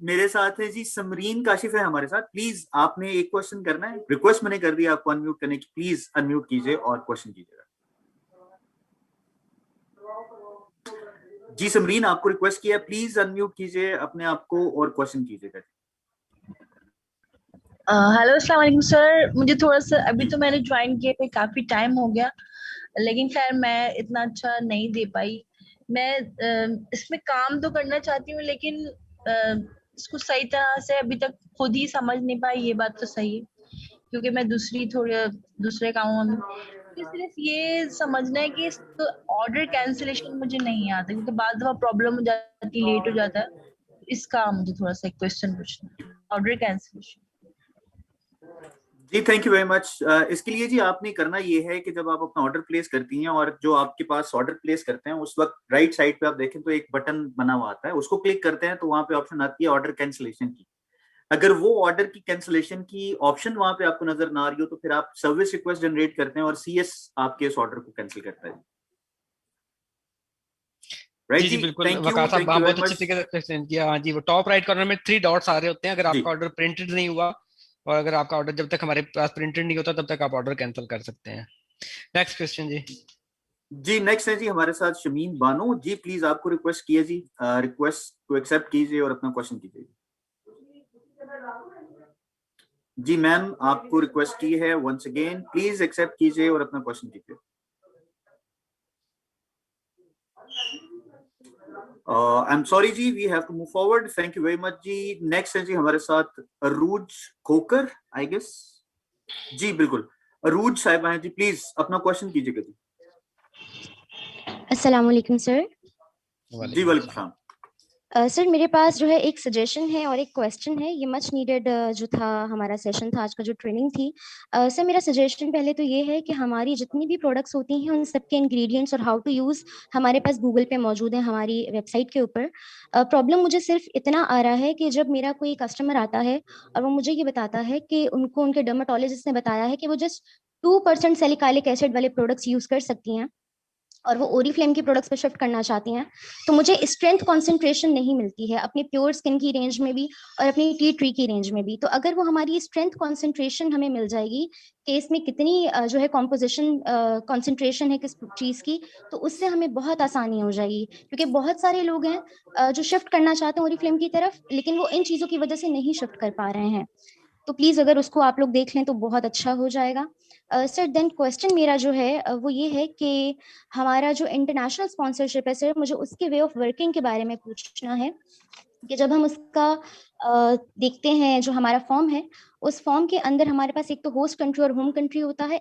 मेरे साथ है जी समरीन काशिफ है हमारे साथ। प्लीज आपने एक क्वेश्चन करना है, रिक्वेस्ट मैंने कर दिया आपको अनम्यूट करने की, प्लीज अनम्यूट कीजिए और क्वेश्चन कीजिएगा। जी समरीन, आपको रिक्वेस्ट किया, प्लीज अनम्यूट कीजिए अपने आप को और क्वेश्चन कीजिएगा। हेलो अस्सलाम वालेकुम सर। मुझे थोड़ा सा अभी तो मैंने ज्वाइन किए थे, काफी टाइम हो गया, लेकिन खैर मैं इतना अच्छा नहीं दे पाई। मैं इसमें काम तो करना चाहती हूँ, लेकिन इसको सही तरह से अभी तक खुद ही समझ नहीं पाई, ये बात तो सही है, क्योंकि मैं थोड़े दूसरे कामों में मुझे सिर्फ ये समझना है कि ऑर्डर कैंसिलेशन मुझे नहीं आता, क्योंकि बाद दफा प्रॉब्लम हो जाती है, लेट हो जाता है। इसका मुझे थोड़ा सा क्वेश्चन पूछना है, ऑर्डर कैंसिलेशन। जी थैंक यू वेरी मच। इसके लिए जी आपने करना ये है कि जब आप अपना ऑर्डर प्लेस करती हैं और जो आपके पास ऑर्डर प्लेस करते हैं उस वक्त राइट साइड पे आप देखें तो एक बटन बना हुआ आता है, उसको क्लिक करते हैं तो वहां पे ऑप्शन आती है ऑर्डर कैंसिलेशन की। अगर वो ऑर्डर की कैंसिलेशन की ऑप्शन वहां पे आपको नजर ना आ रही हो तो फिर आप सर्विस रिक्वेस्ट जनरेट करते हैं और सीएस आपके इस ऑर्डर को कैंसिल करता है। जी राइट जी जी, बिल्कुल, वकार साहब थैंक हाँ यू बहुत वेरी अच्छी मच। तरीके से एक्सप्लेन किया। हाँ जी, वो टॉप राइट कॉर्नर में 3 डॉट्स आ रहे होते हैं अगर जी आपका ऑर्डर प्रिंटेड नहीं हुआ, और अगर आपका ऑर्डर जब तक हमारे पास प्रिंटेड नहीं होता तब तक आप ऑर्डर कैंसिल कर सकते हैं। नेक्स्ट क्वेश्चन जी। जी नेक्स्ट है जी हमारे साथ शमीम बानो जी, प्लीज आपको रिक्वेस्ट किया जी, रिक्वेस्ट को एक्सेप्ट कीजिए और अपना क्वेश्चन कीजिए। जी मैम आपको रिक्वेस्ट की है, वंस अगेन प्लीज एक्सेप्ट कीजिए और अपना क्वेश्चन कीजिए। आई एम सॉरी जी, we have to move forward, thank you very much जी। नेक्स्ट है जी हमारे साथ अरूज खोकर आई गेस। जी बिल्कुल, अरूज साहिबा हैं जी, प्लीज अपना क्वेश्चन कीजिएगा जी। अस्सलाम वालेकुम सर। जी वालेकुम सलाम। सर मेरे पास जो है एक सजेशन है और एक क्वेश्चन है, ये मच नीडेड जो था हमारा सेशन था आज का जो ट्रेनिंग थी। सर मेरा सजेशन पहले तो ये है कि हमारी जितनी भी प्रोडक्ट्स होती हैं उन सब के इंग्रेडिएंट्स और हाउ टू यूज़ हमारे पास गूगल पे मौजूद है हमारी वेबसाइट के ऊपर। प्रॉब्लम मुझे सिर्फ इतना आ रहा है कि जब मेरा कोई कस्टमर आता है और वो मुझे ये बताता है कि उनको उनके डर्माटोलॉजिस्ट ने बताया है कि वो जस्ट 2% सैलिसिलिक एसिड वाले प्रोडक्ट्स यूज़ कर सकती हैं और वो ओरीफ्लेम की प्रोडक्ट्स पे शिफ्ट करना चाहती हैं, तो मुझे स्ट्रेंथ कंसंट्रेशन नहीं मिलती है अपनी प्योर स्किन की रेंज में भी और अपनी टी ट्री की रेंज में भी। तो अगर वो हमारी स्ट्रेंथ कंसंट्रेशन हमें मिल जाएगी कि इसमें कितनी जो है कॉम्पोजिशन कंसंट्रेशन है किस चीज़ की, तो उससे हमें बहुत आसानी हो जाएगी, क्योंकि बहुत सारे लोग हैं जो शिफ्ट करना चाहते हैं ओरीफ्लेम की तरफ, लेकिन वो इन चीज़ों की वजह से नहीं शिफ्ट कर पा रहे हैं। तो प्लीज़ अगर उसको आप लोग देख लें तो बहुत अच्छा हो जाएगा। सर देन क्वेश्चन मेरा जो है वो ये है कि हमारा जो इंटरनेशनल स्पॉन्सरशिप है सर, मुझे उसके वे ऑफ वर्किंग के बारे में पूछना है कि जब हम उसका देखते हैं जो हमारा फॉर्म है, उस फॉर्म के अंदर हमारे पास एक तो होस्ट कंट्री और होम कंट्री होता है,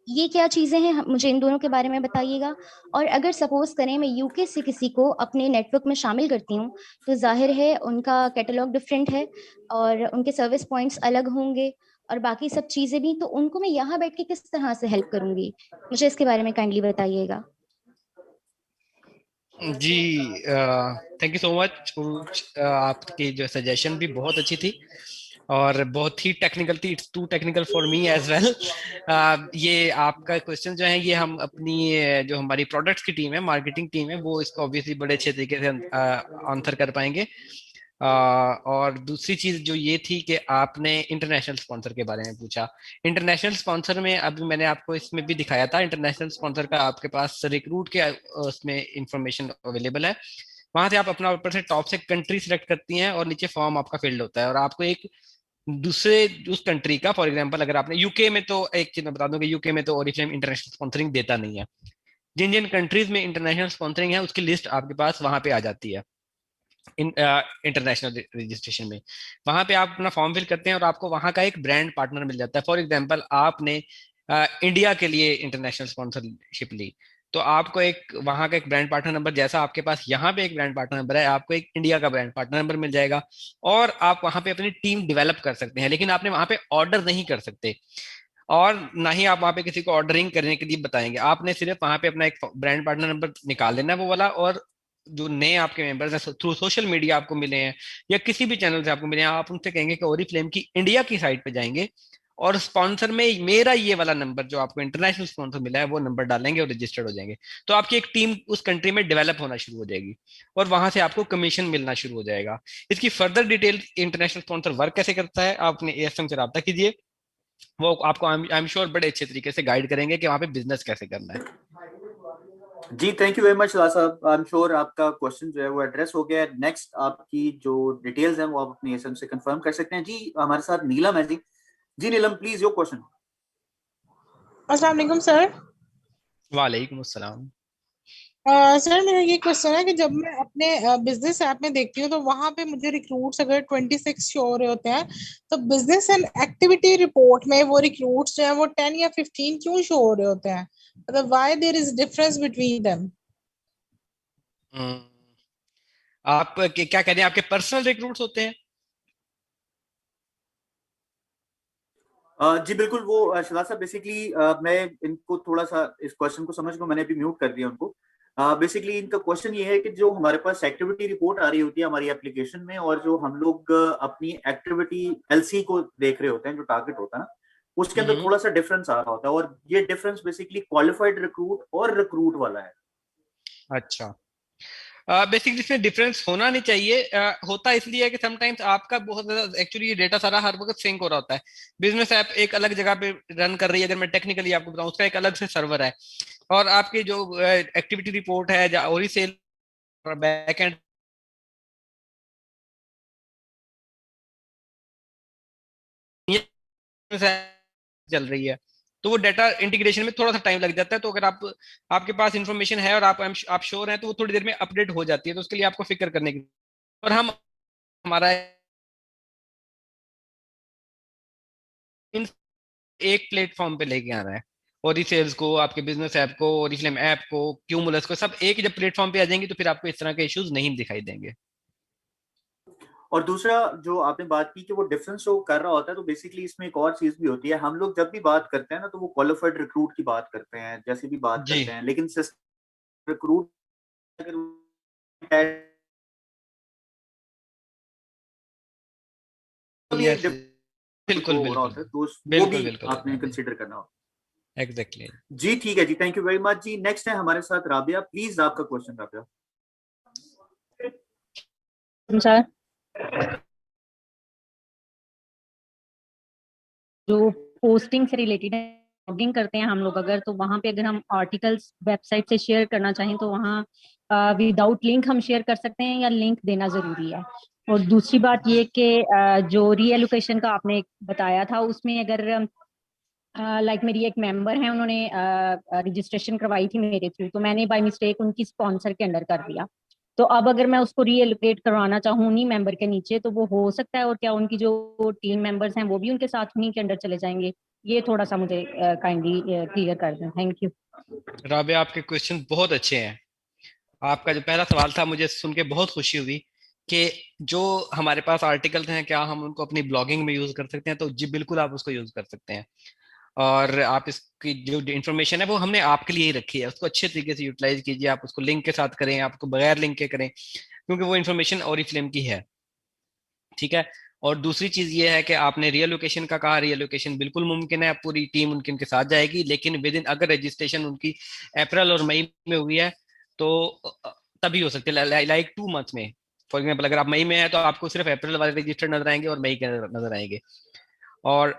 ये क्या चीज़ें हैं मुझे इन दोनों के बारे में बताइएगा। और अगर सपोज करें मैं यूके से किसी को अपने नेटवर्क में शामिल करती हूँ, तो जाहिर है उनका कैटलॉग डिफरेंट है और उनके सर्विस पॉइंट्स अलग होंगे और बाकी सब चीज़ें भी, तो उनको मैं यहाँ बैठ के किस तरह से हेल्प करूंगी, मुझे इसके बारे में काइंडली बताइएगा। जी थैंक यू सो मच। आपकी जो सजेशन भी बहुत अच्छी थी और बहुत ही टेक्निकल थी, it's too technical for me as well. ये आपका क्वेश्चन जो है ये हम अपनी जो हमारी प्रोडक्ट्स की टीम है, मार्केटिंग टीम है, वो इसको ऑब्वियसली बड़े अच्छे तरीके से आंसर कर पाएंगे। और दूसरी चीज जो ये थी कि आपने इंटरनेशनल स्पॉन्सर के बारे में पूछा। इंटरनेशनल स्पॉन्सर में अभी मैंने आपको इसमें भी दिखाया था, इंटरनेशनल स्पॉन्सर का आपके पास रिक्रूट के उसमें इंफॉर्मेशन अवेलेबल है। वहां से आप अपना ऊपर से टॉप से कंट्री सिलेक्ट करती हैं और नीचे फॉर्म आपका फिल्ड होता है और आपको एक दूसरे उस कंट्री का, फॉर एग्जांपल अगर आपने यूके में, तो एक चीज मैं बता दूं कि यूके में तो ओरिफ्लेम इंटरनेशनल स्पॉन्सरिंग देता नहीं है। जिन जिन कंट्रीज में इंटरनेशनल स्पॉन्सरिंग है उसकी लिस्ट आपके पास वहां पे आ जाती है इंटरनेशनल रजिस्ट्रेशन में। वहां पे आप अपना फॉर्म फिल करते हैं और आपको वहां का एक ब्रांड पार्टनर मिल जाता है। फॉर एग्जांपल आपने इंडिया के लिए इंटरनेशनल स्पॉन्सरशिप ली, तो आपको एक वहां का एक ब्रांड पार्टनर नंबर, जैसा आपके पास यहाँ पे एक ब्रांड पार्टनर नंबर है, आपको एक इंडिया का ब्रांड पार्टनर नंबर मिल जाएगा और आप वहां पे अपनी टीम डेवलप कर सकते हैं। लेकिन आपने वहां पे ऑर्डर नहीं कर सकते और ना ही आप वहां पे किसी को ऑर्डरिंग करने के लिए बताएंगे। आपने सिर्फ वहां पे अपना एक ब्रांड पार्टनर नंबर निकाल लेना है वो वाला, और जो नए आपके मेंबर्स हैं थ्रू सोशल मीडिया आपको मिले हैं या किसी भी चैनल से आपको मिले हैं, आप उनसे कहेंगे कि ओरीफ्लेम की इंडिया की साइट पे जाएंगे और स्पॉन्सर में मेरा ये वाला नंबर जो आपको इंटरनेशनल स्पॉन्सर मिला है वो नंबर डालेंगे और रजिस्टर्ड हो जाएंगे। तो आपकी एक टीम उस कंट्री में डेवलप होना शुरू हो जाएगी और वहां से आपको कमीशन मिलना शुरू हो जाएगा। इसकी further detail international sponsor work कैसे करता है आप अपने एएसएम से रब्ता कीजिए, वो आपको आई एम श्योर बड़े अच्छे तरीके से गाइड करेंगे कि वहां पे बिजनेस कैसे करना है। जी थैंक यू वेरी मच लाल साहब, आई एम श्योर आपका क्वेश्चन जो है वो एड्रेस हो गया है। नेक्स्ट आपकी जो डिटेल्स हैं वो आप अपनी एसएम से कंफर्म कर सकते हैं। जी हमारे साथ नीलम है जी, जी नीलम, प्लीज योर क्वेश्चन। अस्सलाम वालेकुम सर। वालेकुम अस्सलाम। सर मेरा ये क्वेश्चन है कि जब मैं अपने बिजनेस ऐप में देखती हूँ तो वहां पे मुझे रिक्रूट्स अगर 26 शो हो रहे होते हैं, तो बिजनेस एंड एक्टिविटी रिपोर्ट में वो रिक्रूट्स जो है वो 10 या 15 क्यों शो हो रहे होते हैं? मतलब why there is difference between them? आप क्या कह रहे हैं, आपके पर्सनल रिक्रूट्स होते हैं? जी बिल्कुल, वो शिला साहब बेसिकली मैं इनको थोड़ा सा इस क्वेश्चन को समझ को मैंने अभी म्यूट कर दिया उनको। बेसिकली इनका क्वेश्चन ये है कि जो हमारे पास एक्टिविटी रिपोर्ट आ रही होती है हमारी एप्लीकेशन में, और जो हम लोग अपनी एक्टिविटी एलसी को देख रहे होते हैं, जो टारगेट होता है ना, उसके अंदर थोड़ा सा डिफरेंस आ रहा होता है, और ये डिफरेंस बेसिकली क्वालिफाइड रिक्रूट और रिक्रूट वाला है। अच्छा, बेसिकली इसमें डिफरेंस होना नहीं चाहिए। होता इसलिए है कि समटाइम्स आपका बहुत ज्यादा एक्चुअली ये डेटा सारा हर वक्त सिंक हो रहा होता है। बिजनेस ऐप एक अलग जगह पे रन कर रही है, अगर मैं टेक्निकली आपको बताऊं, उसका एक अलग से सर्वर है, और आपकी जो एक्टिविटी रिपोर्ट है और सेल बैक एंड चल रही है, तो वो डाटा इंटीग्रेशन में थोड़ा सा टाइम लग जाता है। तो अगर आप आपके पास इंफॉर्मेशन है और आप श्योर हैं, तो वो थोड़ी देर में अपडेट हो जाती है। तो उसके लिए आपको फिक्र करने की, और हम हमारा इन एक प्लेटफॉर्म पे लेके आना है, और सेल्स को, आपके बिजनेस ऐप को, ओरिफ्लेम ऐप को, क्यूमुलस को, सब एक जब प्लेटफॉर्म पे आ जाएंगे तो फिर आपको इस तरह के इश्यूज नहीं दिखाई देंगे। और दूसरा जो आपने बात की कि वो डिफरेंस शो कर रहा होता है, तो बेसिकली इसमें एक और चीज भी होती है। हम लोग जब भी बात करते हैं ना, तो वो क्वालिफाइड रिक्रूट की बात करते हैं, जैसे भी बात जी करते हैं, लेकिन रिक्रूट यस, बिल्कुल हो रहा बिल्कुल होता है, तो वो बिल्कुल भी बिल्कुल आपने कंसिडर करना होता एग्जैक्टली। है। जी ठीक है जी, थैंक यू वेरी मच जी। नेक्स्ट है हमारे साथ राबिया, प्लीज आपका क्वेश्चन राबिया। सर, जो पोस्टिंग से रिलेटेड है, ब्लॉगिंग करते हैं हम लोग अगर, तो वहां पे अगर हम आर्टिकल्स वेबसाइट से शेयर करना चाहें तो वहाँ विदाउट लिंक हम शेयर कर सकते हैं या लिंक देना जरूरी है? और दूसरी बात ये कि जो रीएलोकेशन का आपने बताया था, उसमें अगर लाइक मेरी एक मेंबर है, उन्होंने रजिस्ट्रेशन करवाई थी मेरे थ्रू, तो मैंने बाय मिस्टेक उनकी स्पॉन्सर के अंडर कर दिया। तो अब अगर मैं उसको रीएलोकेट करवाना चाहूँ उन्हीं मेंबर के नीचे, तो वो हो सकता है? और क्या उनकी जो टीम मेंबर्स हैं वो भी उनके साथ उन्हीं के अंडर चले जाएंगे? ये थोड़ा सा मुझे काइंडली क्लियर कर दें। Thank you. राबिया, आपके क्वेश्चन बहुत अच्छे हैं। आपका जो पहला सवाल था, मुझे सुन के बहुत खुशी हुई कि जो हमारे पास आर्टिकल्स हैं, क्या हम उनको अपनी ब्लॉगिंग में यूज कर सकते हैं? तो जी बिल्कुल, आप उसको यूज कर सकते हैं। और आप इसकी जो इन्फॉर्मेशन है वो हमने आपके लिए ही रखी है, उसको अच्छे तरीके से यूटिलाइज कीजिए। आप उसको लिंक के साथ करें, आप उसको बगैर लिंक के करें, क्योंकि वो इन्फॉर्मेशन ओरिफ्लेम की है। ठीक है। और दूसरी चीज ये है कि आपने रियलोकेशन का कहा, रियलोकेशन बिल्कुल मुमकिन है, पूरी टीम उनके साथ जाएगी, लेकिन विद इन, अगर रजिस्ट्रेशन उनकी अप्रैल और मई में हुई है तो तभी हो सकती है, लाइक 2 मंथ्स में। फॉर एग्जाम्पल, अगर आप मई में है तो आपको सिर्फ अप्रैल वाले रजिस्टर्ड नजर आएंगे और मई के नजर आएंगे। और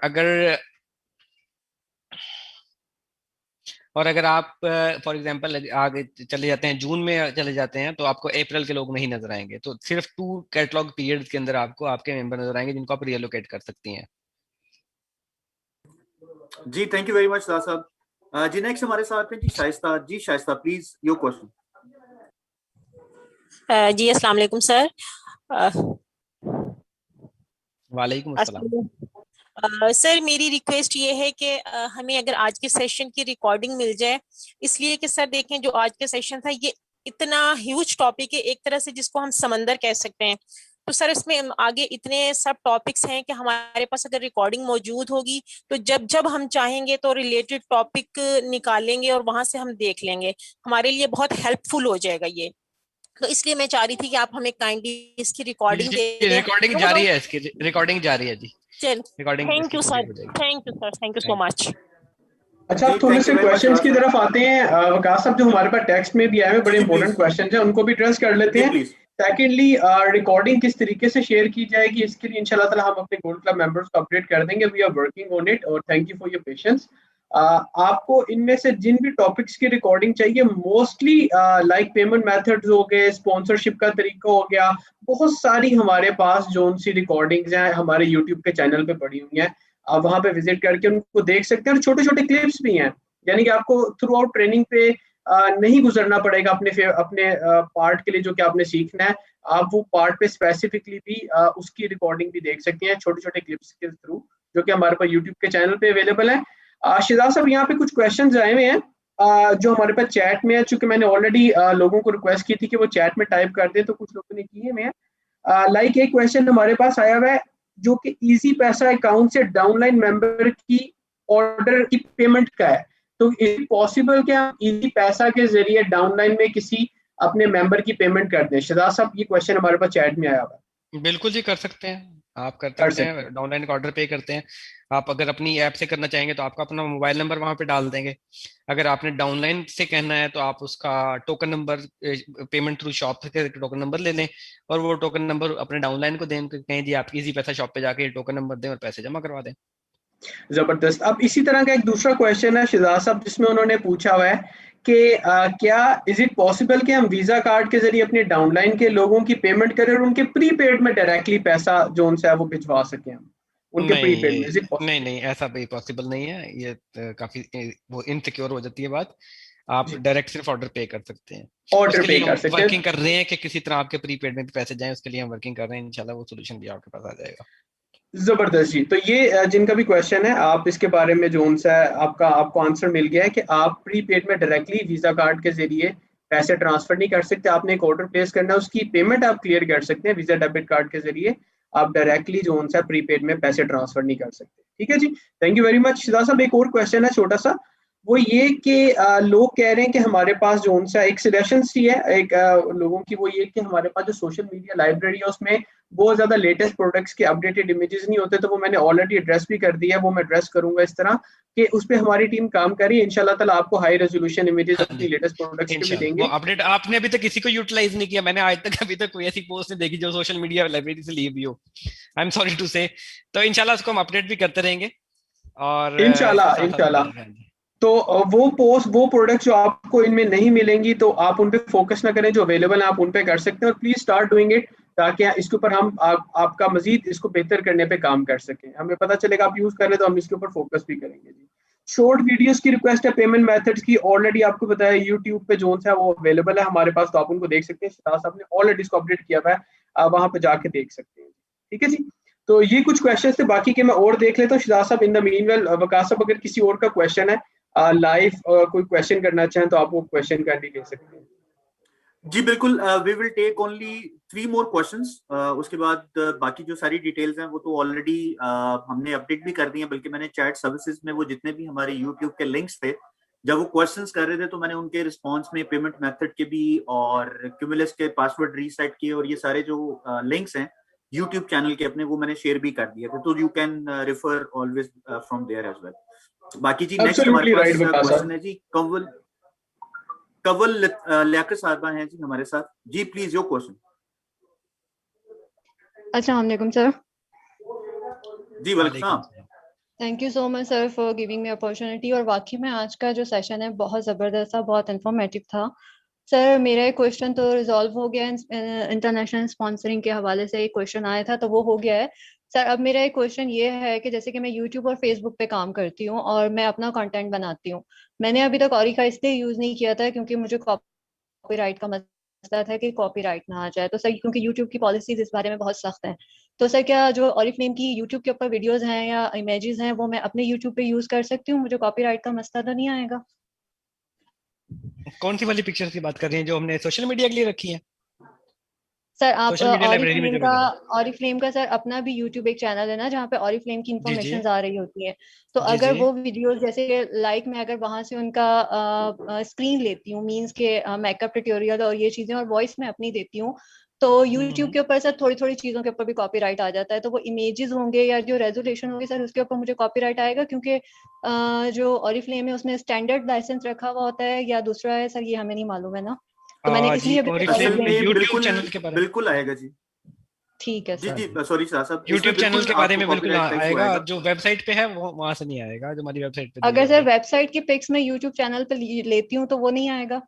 अगर आप फॉर एग्जांपल आगे चले जाते हैं, जून में चले जाते हैं, तो आपको अप्रैल के लोग नहीं नजर आएंगे। तो सिर्फ 2 कैटलॉग पीरियड के अंदर आपको आपके मेंबर नजर आएंगे, जिनको आप रिएलोकेट कर सकती हैं। जी थैंक यू वेरी मच साहब। जी नेक्स्ट हमारे साथ हैं जी शाइस्ता। जी शाइस्ता, प्लीज योर क्वेश्चन। जी अस्सलाम वालेकुम सर। वालेकुम अस्सलाम। सर मेरी रिक्वेस्ट ये है कि हमें अगर आज के सेशन की रिकॉर्डिंग मिल जाए, इसलिए कि सर देखें जो आज के सेशन था ये इतना ह्यूज टॉपिक है एक तरह से, जिसको हम समंदर कह सकते हैं। तो सर इसमें आगे इतने सब टॉपिक्स हैं कि हमारे पास अगर रिकॉर्डिंग मौजूद होगी तो जब जब हम चाहेंगे तो रिलेटेड टॉपिक निकालेंगे और वहां से हम देख लेंगे। हमारे लिए बहुत हेल्पफुल हो जाएगा ये। तो इसलिए मैं चाह रही थी कि आप हमें काइंडली इसकी रिकॉर्डिंग दे दें। रिकॉर्डिंग जारी है, इसकी रिकॉर्डिंग जारी है जी। चल, recording thank you sir, thank you sir, thank you so much. अच्छा, अब थोड़े से क्वेश्चंस की तरफ आते हैं। वकास साहब, जो हमारे पास टेक्स्ट में भी आए हैं बड़े इंपॉर्टेंट क्वेश्चंस हैं, उनको भी एड्रेस कर लेते हैं। सेकेंडली, रिकॉर्डिंग किस तरीके से शेयर की जाएगी, इसके लिए इंशाल्लाह ताला हम अपने गोल्ड क्लब मेंबर्स को अपडेट कर देंगे। We are working on it, और thank you for your patience. आपको इनमें से जिन भी टॉपिक्स की रिकॉर्डिंग चाहिए, मोस्टली लाइक पेमेंट मेथड्स हो गए, स्पॉन्सरशिप का तरीका हो गया, बहुत सारी हमारे पास जो सी रिकॉर्डिंग्स हैं हमारे यूट्यूब के चैनल पे पड़ी हुई हैं। आप वहां पे विजिट करके उनको देख सकते हैं। और छोटे छोटे क्लिप्स भी हैं, यानी कि आपको थ्रू आउट ट्रेनिंग पे नहीं गुजरना पड़ेगा अपने पार्ट के लिए जो कि आपने सीखना है। आप वो पार्ट पे स्पेसिफिकली भी उसकी रिकॉर्डिंग भी देख सकते हैं छोटे छोटे क्लिप्स के थ्रू, जो कि हमारे पास यूट्यूब के चैनल पे अवेलेबल है। शिजाज साहब, यहाँ पे कुछ क्वेश्चन आए हुए हैं जो हमारे पास चैट में है, चूंकि मैंने ऑलरेडी लोगों को रिक्वेस्ट की थी कि वो चैट में टाइप कर दे, तो कुछ लोगों ने किए हुए हैं। लाइक एक क्वेश्चन हमारे पास आया हुआ है जो कि इजी पैसा अकाउंट से डाउनलाइन मेंबर की ऑर्डर की पेमेंट का है। तो इज पॉसिबल क्या इजी पैसा के जरिए डाउनलाइन में किसी अपने मेंबर की पेमेंट कर दें? शिजाज साहब, ये क्वेश्चन हमारे पास चैट में आया हुआ है। बिल्कुल जी, कर सकते हैं, आप कर सकते हैं, डाउनलाइन का ऑर्डर पे करते हैं। आप अगर अपनी ऐप से करना चाहेंगे तो आपका अपना मोबाइल नंबर वहां पे डाल देंगे। अगर आपने डाउनलाइन से कहना है तो आप उसका token number, payment through shop से टोकन नंबर ले लें और वो टोकन नंबर अपने डाउनलाइन को दें, कहें जी आप इजी पैसा शॉप पे जाके टोकन नंबर दें और पैसे जमा करवा दें। जबरदस्त। अब इसी तरह का एक दूसरा क्वेश्चन है शिजाज साहब, जिसमें उन्होंने पूछा हुआ है कि क्या इज इट पॉसिबल कि हम वीजा कार्ड के जरिए अपने डाउनलाइन के लोगों की पेमेंट करें और उनके प्रीपेड में डायरेक्टली पैसा जो उनसे है वो भिजवा सकें हम उनके प्रीपेड में? इज इट नहीं नहीं, ऐसा भी पॉसिबल नहीं है, ये काफी वो इनसिक्योर हो जाती है बात। आप डायरेक्ट सिर्फ ऑर्डर पे कर सकते हैं। ऑर्डर उसके पे लिए कर हम सकते हैं। वर्किंग कर रहे हैं कि किसी तरह आपके प्रीपेड में भी पैसे जाएं, उसके लिए हम वर्किंग कर रहे हैं, इंशाल्लाह वो सोल्यूशन भी आपके पास आ जाएगा। जबरदस्त जी। तो ये जिनका भी क्वेश्चन है, आप इसके बारे में जो उनसे आपको आंसर मिल गया है कि आप प्रीपेड में डायरेक्टली वीजा कार्ड के जरिए पैसे ट्रांसफर नहीं कर सकते। आपने एक ऑर्डर प्लेस करना है, उसकी पेमेंट आप क्लियर कर सकते हैं वीजा डेबिट कार्ड के जरिए। आप डायरेक्टली जो उनसे प्रीपेड में पैसे ट्रांसफर नहीं कर सकते। ठीक है जी, थैंक यू वेरी मच। शिदा साहब, एक और क्वेश्चन है छोटा सा, वो ये कि लोग कह रहे हैं कि हमारे पास जो उनसा एक सजेशन सी है एक लोगों की, वो ये कि हमारे पास जो सोशल मीडिया लाइब्रेरी है उसमें बहुत ज्यादा लेटेस्ट प्रोडक्ट्स के अपडेटेड इमेजेस नहीं होते। तो वो मैंने ऑलरेडी एड्रेस भी कर दिया है, वो मैं एड्रेस करूंगा इस तरह कि उस पर हमारी टीम काम कर रही है। इंशाल्लाह ताला आपको हाई रेजोल्यूशन इमेजेस अपनी लेटेस्ट प्रोडक्ट्स के भी देंगे। वो अपडेट आपने अभी तक किसी को यूटिलाइज नहीं किया, मैंने आज तक अभी तक कोई ऐसी पोस्ट नहीं देखी जो सोशल मीडिया लाइब्रेरी से ली भी हो। आई एम सॉरी टू से। तो इंशाल्लाह उसको हम अपडेट भी करते रहेंगे और इंशाल्लाह। तो वो प्रोडक्ट जो आपको इनमें नहीं मिलेंगी तो आप उन पे फोकस ना करें, जो अवेलेबल है आप उन पे कर सकते हैं। और प्लीज स्टार्ट डूइंग इट, ताकि इसके ऊपर हम आपका मजीद इसको बेहतर करने पे काम कर सकें। हमें पता चलेगा आप यूज कर रहे तो हम इसके ऊपर फोकस भी करेंगे जी। शॉर्ट वीडियोस की रिक्वेस्ट है पेमेंट मेथड्स की, ऑलरेडी आपको बताया यूट्यूब पे जो है वो अवेलेबल है हमारे पास, तो आप उनको देख सकते हैं। शिदाज साहब ने ऑलरेडी इसको अपडेट किया हुआ है, वहां पे जाके देख सकते हैं। ठीक है जी, तो ये कुछ क्वेश्चन थे, बाकी के मैं और देख लेता हूँ। शिदाज साहब, इन द मीनवेल वकास साहब, अगर किसी और का क्वेश्चन है लाइव कोई क्वेश्चन करना चाहें तो आप वो क्वेश्चन कर भी ले सकते हैं। जी बिल्कुल, we will take only 3 more questions. उसके बाद बाकी जो सारी डिटेल्स हैं वो तो ऑलरेडी हमने अपडेट भी कर दी हैं, बल्कि मैंने चैट सर्विसेज में वो जितने भी हमारे यूट्यूब के लिंक्स थे, जब वो क्वेश्चंस कर रहे थे तो मैंने उनके रिस्पांस में पेमेंट मेथड के भी और क्यूमुलस के पासवर्ड रीसेट किए और ये सारे जो लिंक्स हैं यूट्यूब चैनल के अपने, वो मैंने शेयर भी कर दिए थे, तो you can refer always from there as well. बाकी जी नेक्स्ट हमारे पास क्वेश्चन है जी कवल लियाकत साहबा हैं जी हमारे साथ। जी प्लीज योर क्वेश्चन। अस्सलाम वालेकुम सर। जी welcome. Thank you so much sir for giving me opportunity. और वाकई में आज का जो सेशन है बहुत ज़बरदस्त था, बहुत इंफॉर्मेटिव था सर। मेरा एक क्वेश्चन तो रिजॉल्व हो गया है, इंटरनेशनल स्पॉन्सरिंग के हवाले से एक क्वेश्चन आया था तो वो हो गया है सर। अब मेरा एक क्वेश्चन ये है कि जैसे कि मैं यूट्यूब और फेसबुक पे काम करती हूँ और मैं अपना कंटेंट बनाती हूँ। मैंने अभी तक ऑरिका इसलिए यूज़ नहीं किया था क्योंकि मुझे कॉपीराइट का मसला था कि कॉपीराइट ना आ जाए। तो सर क्योंकि यूट्यूब की पॉलिसीज इस बारे में बहुत सख्त है, तो सर क्या जो ऑरिफ्लेम की यूट्यूब के ऊपर वीडियोस हैं या इमेजेस हैं वो मैं अपने यूट्यूब पे यूज़ कर सकती हूँ? मुझे कॉपीराइट का मसला तो नहीं आएगा? कौन सी वाली पिक्चर्स की बात कर रही हैं जो हमने सोशल मीडिया के लिए रखी है? सर आप ऑरिफ्लेम का सर अपना भी यूट्यूब एक चैनल है ना जहाँ पे ऑरिफ्लेम की इंफॉर्मेशन आ रही होती है, तो अगर वो वीडियोस जैसे लाइक मैं अगर वहां से उनका स्क्रीन लेती हूँ, मींस के मेकअप ट्यूटोरियल और ये चीजें और वॉइस में अपनी देती हूँ, तो यूट्यूब के ऊपर सर थोड़ी थोड़ी चीजों के ऊपर भी कॉपीराइट आ जाता है। तो वो इमेजेस होंगे या जो रेजोल्यूशन होगी सर उसके ऊपर मुझे कॉपीराइट आएगा? क्योंकि जो ऑरिफ्लेम है उसमें स्टैंडर्ड लाइसेंस रखा हुआ होता है या दूसरा है सर, ये हमें नहीं मालूम है ना, तो मैंने इसलिए यूट्यूब चैनल के बारे में बिल्कुल आएगा जी। ठीक है सर। जी सॉरी साहब, यूट्यूब चैनल के बारे में बिल्कुल आएगा, जो वेबसाइट पे है वो वहां से नहीं आएगा, जो हमारी वेबसाइट पे। अगर सर वेबसाइट की पिक्स में यूट्यूब चैनल पे लेती हूँ तो वो नहीं आएगा?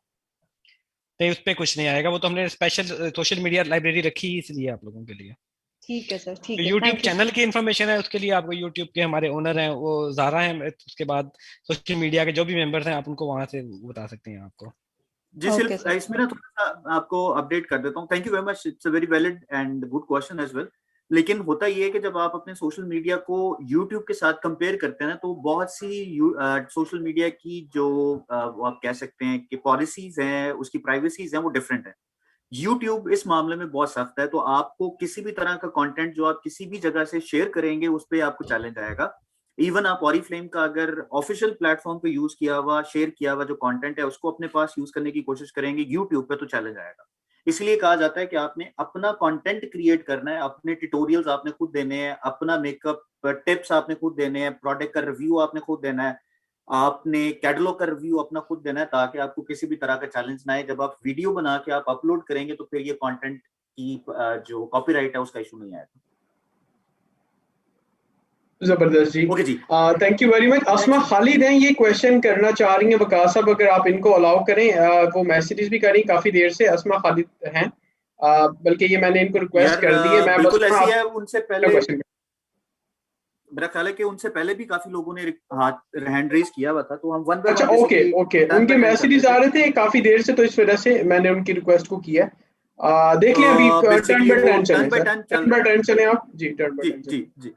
नहीं, उस पे कुछ नहीं आएगा, वो तो हमने स्पेशल सोशल मीडिया लाइब्रेरी रखी है इसलिए आप लोगों के लिए। ठीक है सर, ठीक है, यूट्यूब थैंक यू। चैनल की इन्फॉर्मेशन है, उसके लिए आपको यूट्यूब के हमारे ओनर हैं वो ज़ारा हैं, उसके बाद सोशल मीडिया के जो भी मेंबर्स हैं आप उनको वहां से बता सकते हैं आपको। जी ओके सिर्फ सर। इसमें ना थोड़ा सा आपको अपडेट कर देता हूँ। Thank you very much, it's a very valid and good question as well. लेकिन होता ये है कि जब आप अपने सोशल मीडिया को यूट्यूब के साथ कंपेयर करते हैं ना, तो बहुत सी सोशल मीडिया की जो वो आप कह सकते हैं कि पॉलिसीज हैं, उसकी प्राइवेसीज हैं, वो डिफरेंट है। यूट्यूब इस मामले में बहुत सख्त है, तो आपको किसी भी तरह का कंटेंट जो आप किसी भी जगह से शेयर करेंगे उस पर आपको चैलेंज आएगा। इवन आप ऑरिफ्लेम का अगर ऑफिशियल प्लेटफॉर्म पे यूज किया हुआ, शेयर किया हुआ जो कंटेंट है उसको अपने पास यूज करने की कोशिश करेंगे यूट्यूब पे, तो चैलेंज आएगा। इसलिए कहा जाता है कि आपने अपना कंटेंट क्रिएट करना है, अपने ट्यूटोरियल्स आपने खुद देने हैं, अपना मेकअप टिप्स आपने खुद देने हैं, प्रोडक्ट का रिव्यू आपने खुद देना है, आपने कैटलॉग का रिव्यू अपना खुद देना है, ताकि आपको किसी भी तरह का चैलेंज ना आए। जब आप वीडियो बना के आप अपलोड करेंगे तो फिर ये कंटेंट की जो कॉपीराइट है उसका इशू नहीं आएगा। जबरदस्त जी, ओके जी। Thank you very much. Asma Khalid हैं, ये क्वेश्चन करना चाह रही हैं वकास साहब, अगर आप इनको अलाउ करें, वो मैसेजेस भी करी काफी देर से। अस्मा खालिद हैं, बल्कि ये मैंने इनको रिक्वेस्ट यार कर दी है। मैं बस बिल्कुल ऐसी है, उनसे पहले क्वेश्चन मेरा ख्याल है कि उनसे पहले भी काफी लोगों ने हाथ हैंड रेज किया हुआ था, तो हम वन बाय अच्छा, वन ओके ओके, उनके मैसेजेस आ रहे थे काफी देर से, तो इस वजह से मैंने उनकी रिक्वेस्ट को किया। देख लें अभी टर्न बाय टर्न चलें सर, टर्न बाय टर्न चलें आप जी, टर्न बाय जी टर्न जी चलें। जी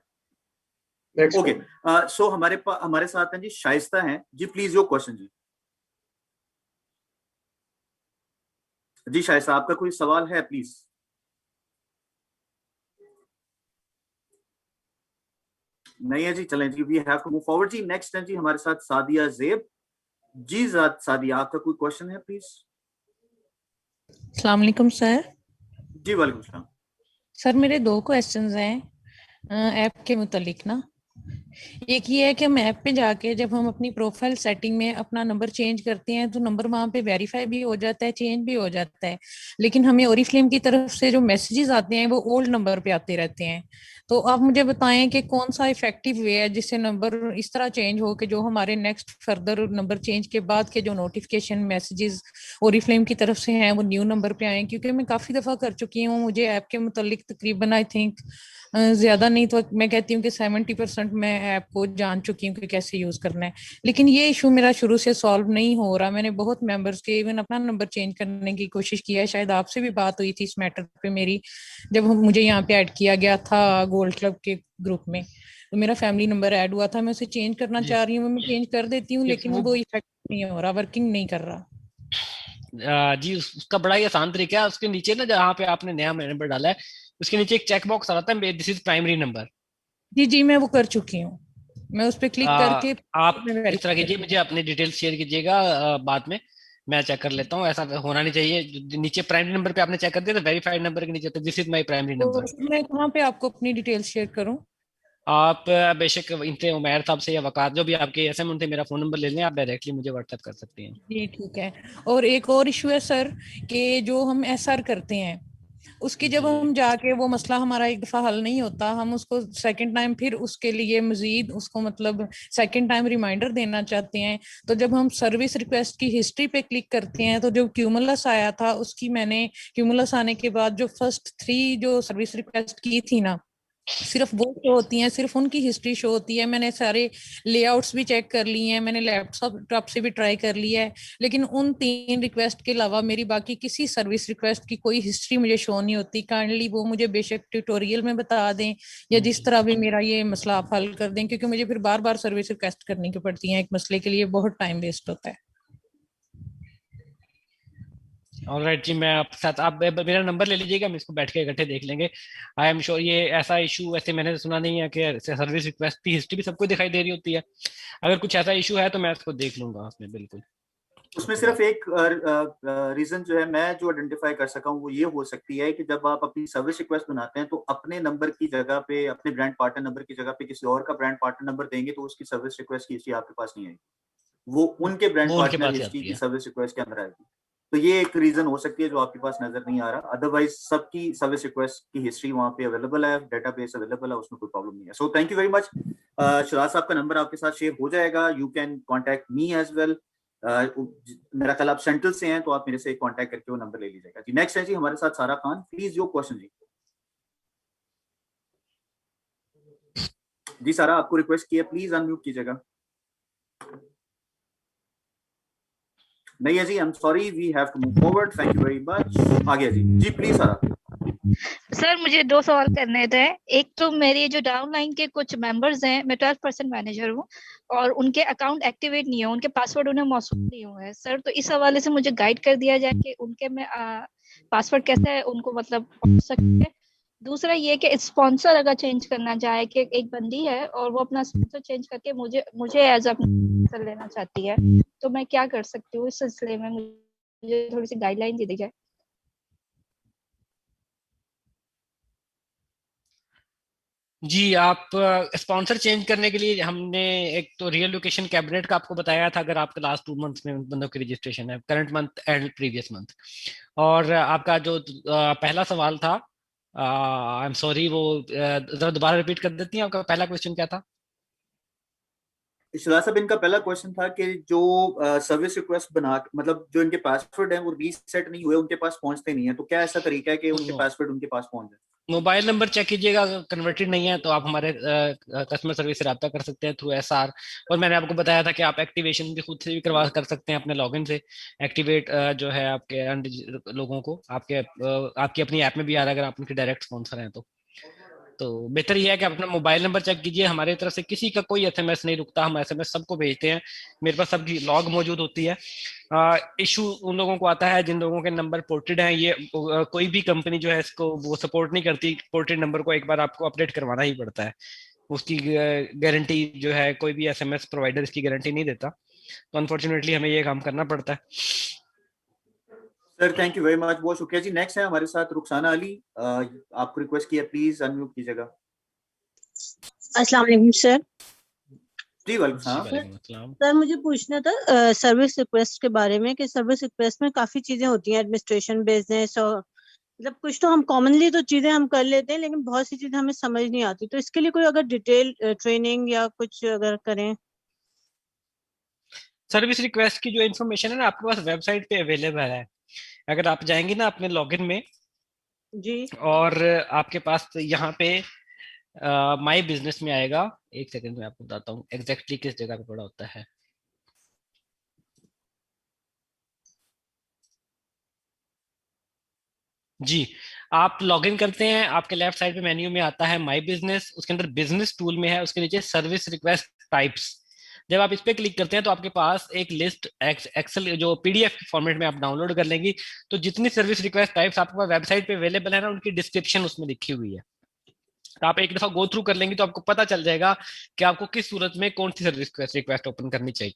नेक्स्ट ओके। सो हमारे साथ हैं जी शाइस्ता हैं जी, प्लीज योर क्वेश्चन जी। जी शाइस्ता, आपका कोई सवाल है प्लीज? नहीं है जी, चलें जी, we have to move forward जी। नेक्स्ट है जी हमारे साथ सादिया ज़ेब जी। सादिया, आपका कोई क्वेश्चन है प्लीज? अस्सलाम वालेकुम सर। जी वालेकुम सलाम। सर मेरे 2 क्वेश्चंस हैं ऐप के मुतालिक ना। एक ये है कि हम ऐप पे जाके जब हम अपनी प्रोफाइल सेटिंग में अपना नंबर चेंज करते हैं तो नंबर वहाँ पे वेरीफाई भी हो जाता है, चेंज भी हो जाता है, लेकिन हमें ओरिफ्लेम की तरफ से जो मैसेजेस आते हैं वो ओल्ड नंबर पे आते रहते हैं। तो आप मुझे बताएं कि कौन सा इफेक्टिव वे है जिससे नंबर इस तरह चेंज हो कि जो हमारे नेक्स्ट फर्दर नंबर चेंज के बाद के जो नोटिफिकेशन मैसेजेस ओरिफ्लेम की तरफ से हैं वो न्यू नंबर पे आए। क्योंकि मैं काफी दफा कर चुकी हूँ, मुझे ऐप के मुतालिक तकरीबन आई थिंक ज्यादा नहीं तो मैं कहती हूँ कि 70% मैं ऐप को जान चुकी हूँ कि कैसे यूज करना है, लेकिन ये इशू मेरा शुरू से सॉल्व नहीं हो रहा। मैंने बहुत मेंबर्स के इवन अपना नंबर चेंज करने की कोशिश किया है, शायद आपसे भी बात हुई थी इस मैटर पे मेरी, जब मुझे यहाँ पे ऐड किया गया था गोल्ड क्लब के ग्रुप में, तो मेरा फैमिली नंबर ऐड हुआ था। मैं उसे चेंज करना चाह रही हूँ, मैं चेंज कर देती हूँ, लेकिन वो इफेक्ट नहीं हो रहा, वर्किंग नहीं कर रहा। जी उसका बड़ा ही आसान तरीका है, उसके नीचे ना जहाँ पे आपने नया नंबर डाला है उसके नीचे एक चेक बॉक्स आता है, दिस इज प्राइमरी नंबर। जी जी मैं वो कर चुकी हूँ, मैं उस पर क्लिक करके आप इस तरह कीजिए, मुझे अपने डिटेल्स शेयर कीजिएगा बाद में, मैं चेक कर लेता हूँ। ऐसा होना नहीं चाहिए, नीचे प्राइमरी नंबर पे आपने चेक कर दिया तो वेरीफाइड नंबर के नीचे this is my primary number. तो मैं कहाँ पे आपको अपनी डिटेल्स शेयर करूँ? आप बेशक इनसे उमैर साहब से या वकार जो भी आपके एसएम उनसे मेरा फोन नंबर ले लें, आप डायरेक्टली मुझे व्हाट्सएप कर सकते हैं। जी ठीक है। और एक और इशू है सर कि जो हम एसआर करते हैं उसकी जब हम जाके वो मसला हमारा एक दफा हल नहीं होता, हम उसको सेकंड टाइम फिर उसके लिए मजीद उसको मतलब सेकंड टाइम रिमाइंडर देना चाहते हैं, तो जब हम सर्विस रिक्वेस्ट की हिस्ट्री पे क्लिक करते हैं तो जो क्यूमुलस आया था उसकी मैंने क्यूमुलस आने के बाद जो फर्स्ट 3 जो सर्विस रिक्वेस्ट की थी ना सिर्फ वो शो होती हैं, सिर्फ उनकी हिस्ट्री शो होती है। मैंने सारे लेआउट्स भी चेक कर लिए हैं, मैंने लैपटॉप से भी ट्राई कर लिया है, लेकिन उन 3 रिक्वेस्ट के अलावा मेरी बाकी किसी सर्विस रिक्वेस्ट की कोई हिस्ट्री मुझे शो नहीं होती। काइंडली वो मुझे बेशक ट्यूटोरियल में बता दें या जिस तरह भी मेरा ये मसला आप हल कर दें, क्योंकि मुझे फिर बार बार सर्विस रिक्वेस्ट करनी पड़ती है, एक मसले के लिए बहुत टाइम वेस्ट होता है। ऑलराइट जी, मैं आपके साथ, आप मेरा नंबर ले लीजिएगा, हम इसको बैठ के इकट्ठे देख लेंगे। आई एम श्योर ये ऐसा इशू वैसे मैंने सुना नहीं है कि सर्विस रिक्वेस्ट की हिस्ट्री भी सबको दिखाई दे रही होती है। अगर कुछ ऐसा इशू है तो मैं इसको देख लूंगा उसमें। बिल्कुल, उसमें सिर्फ एक रीजन जो है मैं जो आइडेंटिफाई कर सका हूँ वो ये हो सकती है कि जब आप अपनी सर्विस रिक्वेस्ट बनाते हैं तो अपने नंबर की जगह पे, अपने ब्रांड पार्टनर नंबर की जगह पे किसी और का ब्रांड पार्टनर नंबर देंगे तो उसकी सर्विस रिक्वेस्ट की हिस्ट्री आपके पास नहीं आएगी, वो उनके ब्रांड पार्टनर हिस्ट्री की सर्विस रिक्वेस्ट के अंदर आएगी। तो ये एक रीजन हो सकती है जो आपके पास नजर नहीं आ रहा, अदरवाइज सबकी सर्विस रिक्वेस्ट की हिस्ट्री वहाँ पे अवेलेबल है, डेटाबेस अवेलेबल है, उसमें कोई प्रॉब्लम नहीं है। So thank you very much. Shiraz sahab का नंबर आपके साथ शेयर हो जाएगा, you can contact me as well. मेरा ख्याल आप सेंट्रल से हैं तो आप मेरे से कांटेक्ट करके वो नंबर ले लीजिएगा जी। नेक्स्ट है जी हमारे साथ Sara Khan, please your question जी। जी सारा, आपको रिक्वेस्ट किया, प्लीज अनम्यूट कीजिएगा। नहीं है जी, I am sorry, we have to move forward, thank you very much. आ गया जी, जी प्लीज सारा। सर मुझे 2 सवाल करने थे। एक तो मेरी जो डाउनलाइन के कुछ मेंबर्स हैं, मैं 12% मैनेजर हूँ और उनके अकाउंट एक्टिवेट नहीं है, उनके पासवर्ड उन्हें मौसूल नहीं हुए हैं सर, तो इस हवाले से मुझे गाइड कर दिया जाए कि उनके में पासवर्ड कैसे उनको मतलब पहुंच सकते हैं। दूसरा ये कि स्पॉन्सर अगर चेंज करना चाहे, कि एक बंदी है और वो अपना स्पॉन्सर चेंज करके मुझे एज अ स्पॉन्सर लेना चाहती है, तो मैं क्या कर सकती हूँ इस सिलसिले में, मुझे थोड़ी सी गाइडलाइन दे दी जाए। जी, आप स्पॉन्सर चेंज करने के लिए हमने एक तो रियल लोकेशन कैबिनेट का आपको बताया था, अगर आपके लास्ट 2 मंथ्स में उन बंदों की रजिस्ट्रेशन है, current month and previous month. और आपका जो पहला सवाल था, आई एम सॉरी, वो जरा दोबारा रिपीट कर देती हैं, आपका पहला क्वेश्चन क्या था? शिला साहब, इनका पहला क्वेश्चन था कि जो सर्विस रिक्वेस्ट बना, मतलब जो इनके पासवर्ड है वो रीसेट नहीं हुए, उनके पास पहुंचते नहीं है, तो क्या ऐसा तरीका है कि उनके पासवर्ड उनके पास पहुंच जाए? मोबाइल नंबर चेक कीजिएगा, अगर कन्वर्टेड नहीं है तो आप हमारे कस्टमर सर्विस से रब्ता कर सकते हैं थ्रू SR। और मैंने आपको बताया था कि आप एक्टिवेशन भी खुद से भी करवा कर सकते हैं अपने लॉगिन से। एक्टिवेट जो है आपके लोगों को आपकी अपनी ऐप में भी आ रहा है, अगर आप उनके डायरेक्ट स्पॉन्सर हैं तो बेहतर यह है कि आप अपना मोबाइल नंबर चेक कीजिए। हमारे तरफ से किसी का कोई SMS नहीं रुकता, हम SMS सबको भेजते हैं, मेरे पास सबकी लॉग मौजूद होती है। इशू उन लोगों को आता है जिन लोगों के नंबर पोर्टेड हैं, ये कोई भी कंपनी जो है इसको वो सपोर्ट नहीं करती, पोर्टेड नंबर को एक बार आपको अपडेट करवाना ही पड़ता है, उसकी गारंटी जो है कोई भी SMS प्रोवाइडर इसकी गारंटी नहीं देता, तो अनफॉर्चुनेटली हमें ये काम करना पड़ता है। Sir thank you very much, बहुत शुक्रिया जी। नेक्स्ट है हमारे साथ रुखसाना अली, आपको रिक्वेस्ट किया, प्लीज अनम्यूट कीजिएगा। अस्सलाम वालेकुम सर। जी वालेकुम अस्सलाम। सर मुझे पूछना था सर्विस रिक्वेस्ट के बारे में, कि सर्विस रिक्वेस्ट में काफी चीजें होती हैं, एडमिनिस्ट्रेशन, बिजनेस, और मतलब कुछ तो हम कॉमनली तो चीजें हम कर लेते हैं, लेकिन बहुत सी चीजें हमें समझ नहीं आती, तो इसके लिए कोई अगर डिटेल ट्रेनिंग या कुछ अगर करें। सर्विस रिक्वेस्ट की जो इन्फॉर्मेशन है ना, आपके पास वेबसाइट पे अवेलेबल है। अगर आप जाएंगे ना अपने लॉगिन में जी, और आपके पास यहाँ पे माई बिजनेस में आएगा, एक सेकंड में आपको बताता हूँ एग्जैक्टली किस जगह पे पड़ा होता है। जी, आप लॉगिन करते हैं, आपके लेफ्ट साइड पे मेन्यू में आता है माई बिजनेस, उसके अंदर बिजनेस टूल में है, उसके नीचे सर्विस रिक्वेस्ट टाइप्स। जब आप इस पे क्लिक करते हैं तो आपके पास एक लिस्ट एक्सेल जो PDF फॉर्मेट में आप डाउनलोड कर लेंगी, तो जितनी सर्विस रिक्वेस्ट टाइप्स आपके पास वेबसाइट पे अवेलेबल है ना, उनकी डिस्क्रिप्शन उसमें लिखी हुई है। तो आप एक दफा गो थ्रू कर लेंगे तो आपको पता चल जाएगा कि आपको किस सूरत में कौन सी सर्विस रिक्वेस्ट ओपन करनी चाहिए।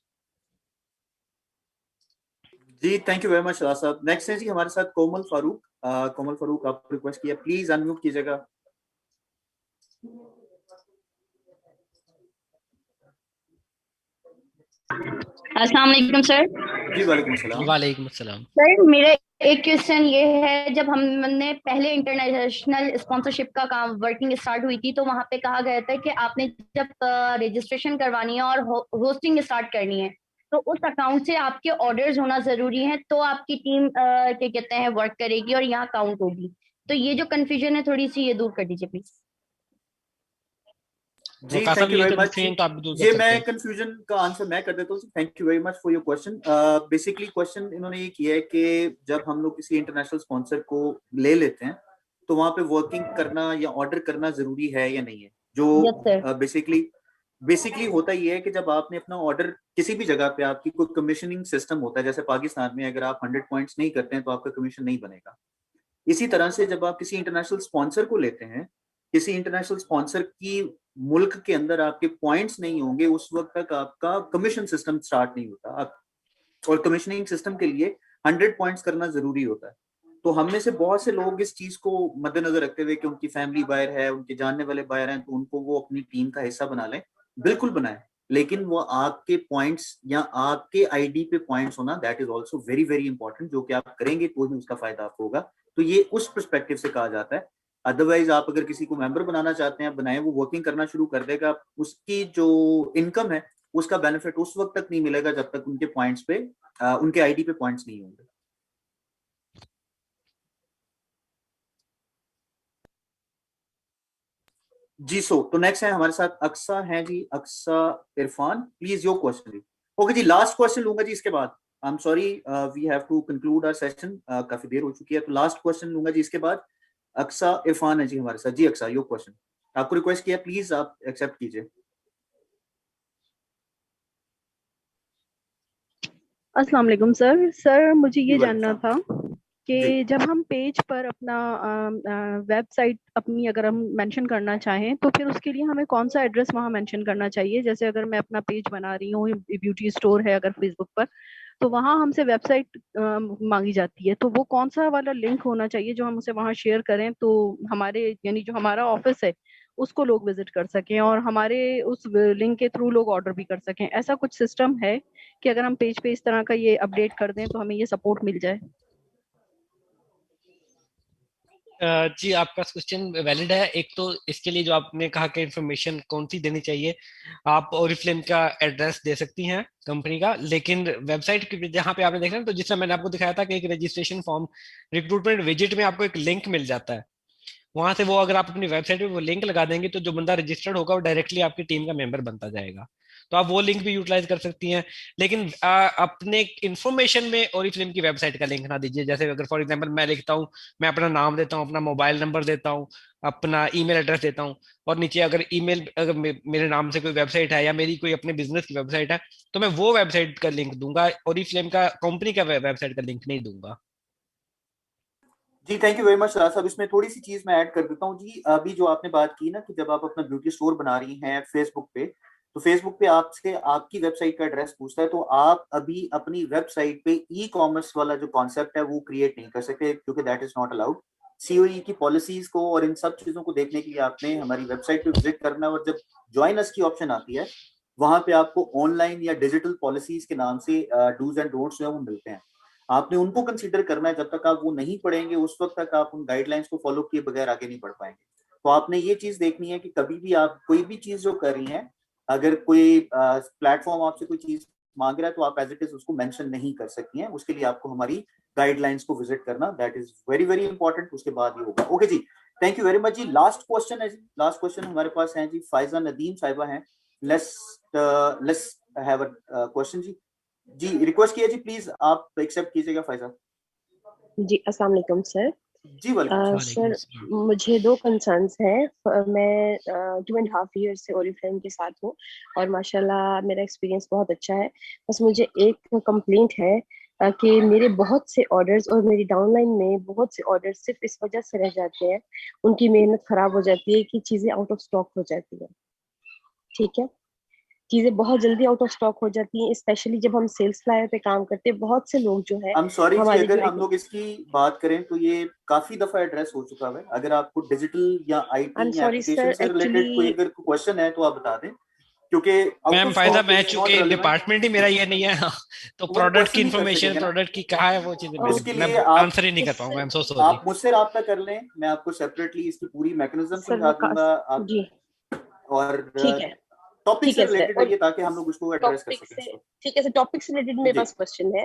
जी थैंक यू वेरी मच शिला साहब। नेक्स्ट है जी हमारे साथ कोमल फारूक। कोमल फारूक, आपको रिक्वेस्ट किया, प्लीज अनम्यूट कीजिएगा। अस्सलाम वालेकुम सर। जी वालेकुम सलाम। वालेकुम सलाम। सर मेरा एक क्वेश्चन ये है, जब हमने पहले इंटरनेशनल स्पॉन्सरशिप का काम वर्किंग स्टार्ट हुई थी, तो वहां पे कहा गया था कि आपने जब रजिस्ट्रेशन करवानी है और होस्टिंग स्टार्ट करनी है, तो उस अकाउंट से आपके ऑर्डर्स होना जरूरी है, तो आपकी टीम क्या कहते हैं वर्क करेगी और यहाँ काउंट होगी। तो ये जो कंफ्यूजन है थोड़ी सी ये दूर कर दीजिए प्लीज। जी थैंक यू वेरी मच। ये मैं कंफ्यूजन का आंसर मैं कर देता हूँ। Thank you very much for your question. Basically question इन्होंने ये किया है कि जब हम लोग किसी इंटरनेशनल स्पॉन्सर को ले लेते हैं तो वहां पे वर्किंग करना या ऑर्डर करना जरूरी है या नहीं है। जो बेसिकली होता ही है कि जब आपने अपना ऑर्डर किसी भी जगह पे, आपकी कोई कमीशनिंग सिस्टम होता है, जैसे पाकिस्तान में अगर आप 100 पॉइंट्स नहीं करते हैं तो आपका कमीशन नहीं बनेगा। इसी तरह से जब आप किसी इंटरनेशनल स्पॉन्सर को लेते हैं, किसी इंटरनेशनल स्पॉन्सर की मुल्क के अंदर आपके पॉइंट्स नहीं होंगे उस वक्त तक आपका कमीशन सिस्टम स्टार्ट नहीं होता। आप और कमीशनिंग सिस्टम के लिए 100 पॉइंट्स करना जरूरी होता है। तो हम में से बहुत से लोग इस चीज को मद्देनजर रखते हुए कि उनकी फैमिली बायर है, उनके जानने वाले बायर हैं, तो उनको वो अपनी टीम का हिस्सा बना लें। बिल्कुल बनाए, लेकिन वो आपके पॉइंट्स या आपके ID पे पॉइंट्स होना, that is also very very important. जो कि आप करेंगे तो ही उसका फायदा आपको होगा। तो ये उस पर्सपेक्टिव से कहा जाता है। अदरवाइज आप अगर किसी को मेंबर बनाना चाहते हैं, बनाए, वो वर्किंग करना शुरू कर देगा, उसकी जो इनकम है उसका बेनिफिट उस वक्त तक नहीं मिलेगा जब तक उनके पॉइंट्स पे उनके ID पे पॉइंट्स नहीं होंगे। जी। तो नेक्स्ट है हमारे साथ अक्सा है जी, Aqsa Irfan, please your question जी। ओके जी, लास्ट क्वेश्चन लूंगा जी इसके बाद। I am sorry, we have to conclude our session, काफी देर हो चुकी है, तो लास्ट क्वेश्चन लूंगा जी इसके बाद। अक्सा इरफान है जी हमारे साथ। जी अक्सा, योर क्वेश्चन। आपको रिक्वेस्ट किया, प्लीज आप एक्सेप्ट कीजिए। अस्सलाम वालेकुम सर। सर मुझे जी ये वालेकुम जानना था सलाम। जी कि जब हम पेज पर अपना वेबसाइट अपनी अगर हम मेंशन करना चाहें तो फिर उसके लिए हमें कौन सा एड्रेस वहाँ मेंशन करना चाहिए? जैसे अगर मैं अपना पेज बना रही हूँ, ब्यूटी स्टोर है अगर फेसबुक पर, तो वहाँ हमसे वेबसाइट मांगी जाती है, तो वो कौन सा वाला लिंक होना चाहिए जो हम उसे वहाँ शेयर करें तो हमारे यानी जो हमारा ऑफिस है उसको लोग विजिट कर सकें और हमारे उस लिंक के थ्रू लोग ऑर्डर भी कर सकें? ऐसा कुछ सिस्टम है कि अगर हम पेज पे इस तरह का ये अपडेट कर दें तो हमें ये सपोर्ट मिल जाए? जी, आपका क्वेश्चन वैलिड है। एक तो इसके लिए जो आपने कहा कि इन्फॉर्मेशन कौन सी देनी चाहिए, आप ओरिफ्लेम का एड्रेस दे सकती हैं कंपनी का, लेकिन वेबसाइट की जहाँ पे आपने देखा ना, तो जिस तरह मैंने आपको दिखाया था कि एक रजिस्ट्रेशन फॉर्म रिक्रूटमेंट विजिट में आपको एक लिंक मिल जाता है, वहां से वो अगर आप अपनी वेबसाइट पे वो लिंक लगा देंगे तो जो बंदा रजिस्टर्ड होगा वो डायरेक्टली आपकी टीम का मेंबर बनता जाएगा। तो आप वो लिंक भी यूटिलाइज कर सकती हैं। लेकिन अपने इंफॉर्मेशन में ओरिफ्लेम की वेबसाइट का लिंक ना दीजिए। जैसे अगर फॉर एग्जांपल मैं लिखता हूँ, मैं अपना नाम देता हूँ, अपना मोबाइल नंबर देता हूँ, अपना ईमेल एड्रेस देता हूँ, और नीचे अगर ईमेल अगर मेरे नाम से कोई वेबसाइट है या मेरी कोई अपने बिजनेस की वेबसाइट है, तो मैं वो वेबसाइट का लिंक दूंगा, ओरिफ्लेम का कंपनी का वेबसाइट का लिंक नहीं दूंगा। जी, थैंक यू वेरी मच राज साहब। इसमें थोड़ी सी चीज मैं ऐड कर देता हूँ जी। अभी जो आपने बात की ना कि जब आप अपना ब्यूटी स्टोर बना रही हैं फेसबुक पे, तो फेसबुक पे आपसे आपकी वेबसाइट का एड्रेस पूछता है, तो आप अभी अपनी वेबसाइट पे ई कॉमर्स वाला जो कॉन्सेप्ट है वो क्रिएट नहीं कर सकते, क्योंकि that is not allowed. COE की पॉलिसीज को और इन सब चीजों को देखने के लिए आपने हमारी वेबसाइट पे विजिट करना है, और जब ज्वाइन अस की ऑप्शन आती है वहां पे आपको ऑनलाइन या डिजिटल पॉलिसीज के नाम से डूज एंड डोंट्स जो है वो मिलते हैं। आपने उनको कंसीडर करना है। जब तक आप वो नहीं पढ़ेंगे उस वक्त तक आप उन गाइडलाइंस को फॉलो किए बगैर आगे नहीं बढ़ पाएंगे। तो आपने ये चीज देखनी है कि कभी भी आप कोई भी चीज जो कर रही हैं, अगर कोई प्लेटफॉर्म आपसे कोई चीज मांग रहा है तो आप एज इट इज उसको मेंशन नहीं कर सकती हैं। उसके लिए आपको हमारी गाइडलाइंस को विजिट करना, that is very very important. उसके बाद ये होगा। ओके जी, थैंक यू वेरी मच जी। लास्ट क्वेश्चन है जी, लास्ट क्वेश्चन हमारे पास है जी, फायजा नदीम साहिबा हैं। लेट्स हैव अ क्वेश्चन जी। जी रिक्वेस्ट किया जी, प्लीज आप एक्सेप्ट कीजिएगा फायजा। जी अस्सलाम वालेकुम सर। जी वालेकुम सर मुझे दो कंसर्न्स हैं। मैं 2.5 ईयर से ओरिफ्लेम के साथ हूँ और माशाल्लाह मेरा एक्सपीरियंस बहुत अच्छा है। बस मुझे एक कंप्लेंट है कि मेरे बहुत से ऑर्डर्स और मेरी डाउनलाइन में बहुत से ऑर्डर्स सिर्फ इस वजह से रह जाते हैं, उनकी मेहनत खराब हो जाती है कि चीज़ें आउट ऑफ स्टॉक हो जाती है। ठीक है, चीजें बहुत जल्दी आउट ऑफ स्टॉक हो जाती हैं, स्पेशली जब हम सेल्स फ्लायर पे काम करते हैं। बहुत से लोग जो है I'm sorry जी, हमारे अगर जो हम लोग इसकी बात करें तो ये काफी दफा एड्रेस हो चुका है। अगर आपको डिजिटल या आई एम आईटी या सॉरी एप्लीकेशन सर, से रिलेटेड कोई एक्चुअली अगर क्वेश्चन है तो आप बता दें, क्योंकि आउट मैम ऑफ फायदा, स्टॉक मैं इज नॉट चूंकि रेलेवेंट। डिपार्टमेंट ही मेरा ये नहीं है, तो वो प्रोडक्ट की क्वेश्चन नहीं कर इंफॉर्मेशन, सकेंगे ना, प्रोडक्ट की कहाँ है वो चीजें उसके मैं लिए आप आंसर ही नहीं कर पाऊंगा। I am so sorry. आप मुझसे राब्ता कर लें, मैं आपको सेपरेटली इसकी पूरी मैकेनिज्म सर समझा दूंगा। आप जी और ठीक है, टॉपिक ठीक से है सर। रिलेटेड और रहिए ताकि हम लोग उसको एड्रेस कर टॉपिक सकें से इसको। ठीक है सर, टॉपिक से रिलेटेड मेरे जी पास क्वेश्चन है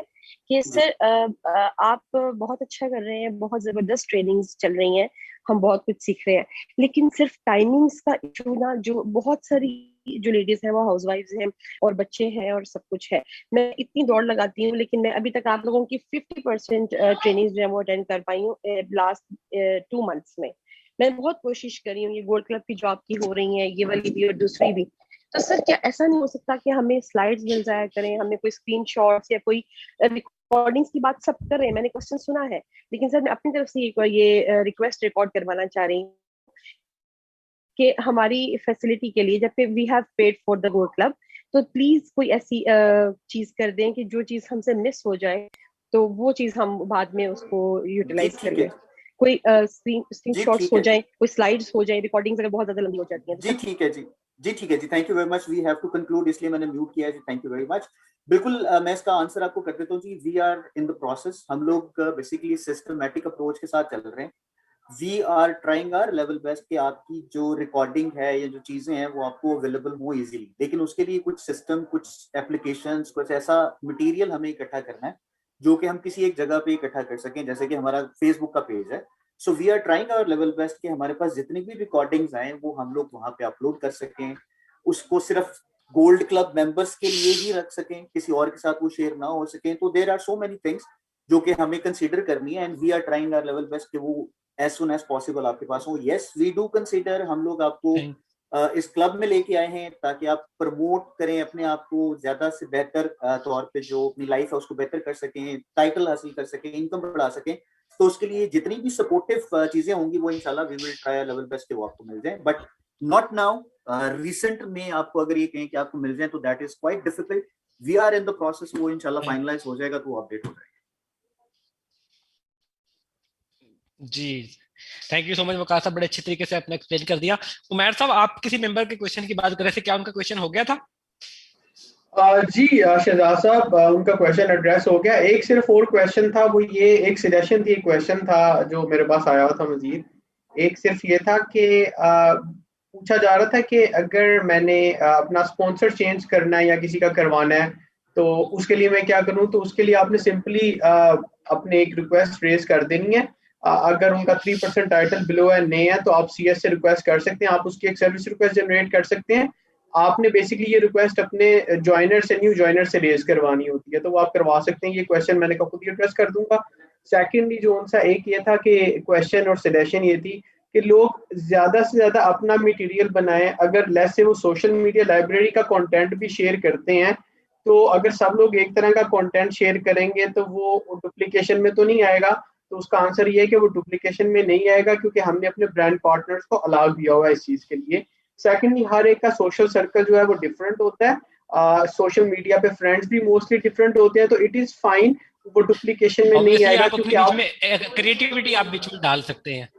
कि जी सर आप बहुत अच्छा कर रहे हैं, बहुत जबरदस्त ट्रेनिंग्स चल रही हैं, हम बहुत कुछ सीख रहे हैं, लेकिन सिर्फ टाइमिंग्स का इशू ना, जो बहुत सारी जो लेडीज हैं वो हाउसवाइफ्स हैं और बच्चे हैं और सब कुछ है। मैं इतनी दौड़ लगाती हूँ लेकिन मैं अभी तक आप लोगों की 50% ट्रेनिंग जो है वो अटेंड कर पाई हूँ लास्ट 2 मंथ्स में। मैं बहुत कोशिश कर रही हूँ, ये गोल्ड क्लब की जॉब की हो रही है, ये वाली भी और दूसरी भी। तो सर क्या ऐसा नहीं हो सकता कि हमें स्लाइड्स मिल जाया करें, हमें कोई स्क्रीनशॉट्स या कोई रिकॉर्डिंग्स की बात सब कर रहे हैं, मैंने क्वेश्चन सुना है, लेकिन सर मैं अपनी तरफ से ये रिक्वेस्ट रिकॉर्ड करवाना चाह रही हूँ कि हमारी फैसिलिटी के लिए, जब पे we have paid for the gold club, तो प्लीज कोई ऐसी चीज कर दें कि जो चीज हमसे मिस हो जाए तो वो चीज हम बाद में उसको जी यूटिलाइज कर ठीक लें। है कोई स्क्रीन जी शॉट्स ठीक हो है जाए, जी कोई स्लाइड्स हो जाए, रिकॉर्डिंग्स अगर बहुत ज्यादा लंबी हो जाती हैं तो जी सर। ठीक है जी जी ठीक है जी। Thank you very much, we have to conclude, इसलिए मैंने म्यूट किया है जी। Thank you very much. बिल्कुल मैं इसका आंसर आपको कर देता हूँ जी। We are in the process, हम लोग बेसिकली सिस्टमैटिक अप्रोच के साथ चल रहे हैं। We are trying our level best कि आपकी जो रिकॉर्डिंग है या जो चीजें हैं वो आपको अवेलेबल हो इजीली, लेकिन उसके लिए कुछ सिस्टम, कुछ एप्लीकेशंस, कुछ ऐसा मटेरियल हमें इकट्ठा करना है जो कि हम किसी एक जगह पे इकट्ठा कर सकें। जैसे कि हमारा फेसबुक का पेज है, so we are trying our level best कि हमारे पास जितनी भी रिकॉर्डिंग्स आए वो हम लोग वहां पे अपलोड कर सकें, उसको सिर्फ गोल्ड क्लब मेंबर्स के लिए ही रख सकें, किसी और के साथ वो शेयर ना हो सके। तो there are so many things जो कि हमें कंसीडर करनी है, and we are trying our level best कि वो एज सुन एज पॉसिबल आपके पास हो। यस, वी डू कंसीडर, हम लोग आपको इस क्लब में लेके आए हैं ताकि आप प्रमोट करें अपने आप को ज्यादा से बेहतर तौर पे, जो अपनी लाइफ है उसको बेहतर कर सकें, टाइटल हासिल कर सकें, इनकम बढ़ा सकें। तो उसके लिए जितनी भी सपोर्टिव चीजें होंगी वो इंशाल्लाह we will try level best के वो आपको मिल जाए, बट नॉट नाउ। रिसेंट में आपको अगर ये कहें कि आपको मिल जाए तो that is quite difficult. We are in the process, वो इंशाल्लाह फाइनलाइज हो जाएगा तो अपडेट हो जाएगा। जी, thank you so much Waqar साहब, बड़े अच्छे तरीके से आपने एक्सप्लेन कर दिया। उमैर साहब, आप किसी मेंबर के क्वेश्चन की बात कर रहे थे, क्या उनका क्वेश्चन हो गया था? जी शहजाद साहब, उनका क्वेश्चन एड्रेस हो गया। एक सिर्फ और क्वेश्चन था, वो ये एक सजेशन थी, क्वेश्चन था जो मेरे पास आया हुआ था मजीद। एक सिर्फ ये था कि पूछा जा रहा था कि अगर मैंने अपना स्पॉन्सर चेंज करना है या किसी का करवाना है तो उसके लिए मैं क्या करूं। तो उसके लिए आपने सिंपली अपने एक रिक्वेस्ट रेज कर देनी है। अगर उनका 3% टाइटल बिलो है, नहीं है, तो आप CS से रिक्वेस्ट कर सकते हैं, आप उसकी एक सर्विस रिक्वेस्ट जनरेट कर सकते हैं। आपने बेसिकली ये रिक्वेस्ट अपने ज्वाइनर से, न्यू ज्वाइनर से रेज करवानी होती है, तो वो आप करवा सकते हैं। ये क्वेश्चन मैंने खुद ही एड्रेस कर दूंगा। सेकेंडली जो उनसा एक ये था कि क्वेश्चन और सजेशन ये थी कि लोग ज्यादा से ज्यादा अपना मटेरियल बनाएं। अगर लेस से वो सोशल मीडिया लाइब्रेरी का कंटेंट भी शेयर करते हैं, तो अगर सब लोग एक तरह का कंटेंट शेयर करेंगे तो वो डुप्लीकेशन में तो नहीं आएगा। तो उसका आंसर ये है कि वो डुप्लीकेशन में नहीं आएगा, क्योंकि हमने अपने ब्रांड पार्टनर्स को अलाउ दिया हुआ है इस चीज के लिए। सेकेंडली, हर एक का सोशल सर्कल जो है वो डिफरेंट होता है। सोशल मीडिया पे फ्रेंड्स भी मोस्टली डिफरेंट होते हैं, तो इट इज फाइन, वो डुप्लीकेशन में नहीं आएगा। आप क्योंकि अपने आप बीच में क्रिएटिविटी आप बीच में डाल सकते हैं।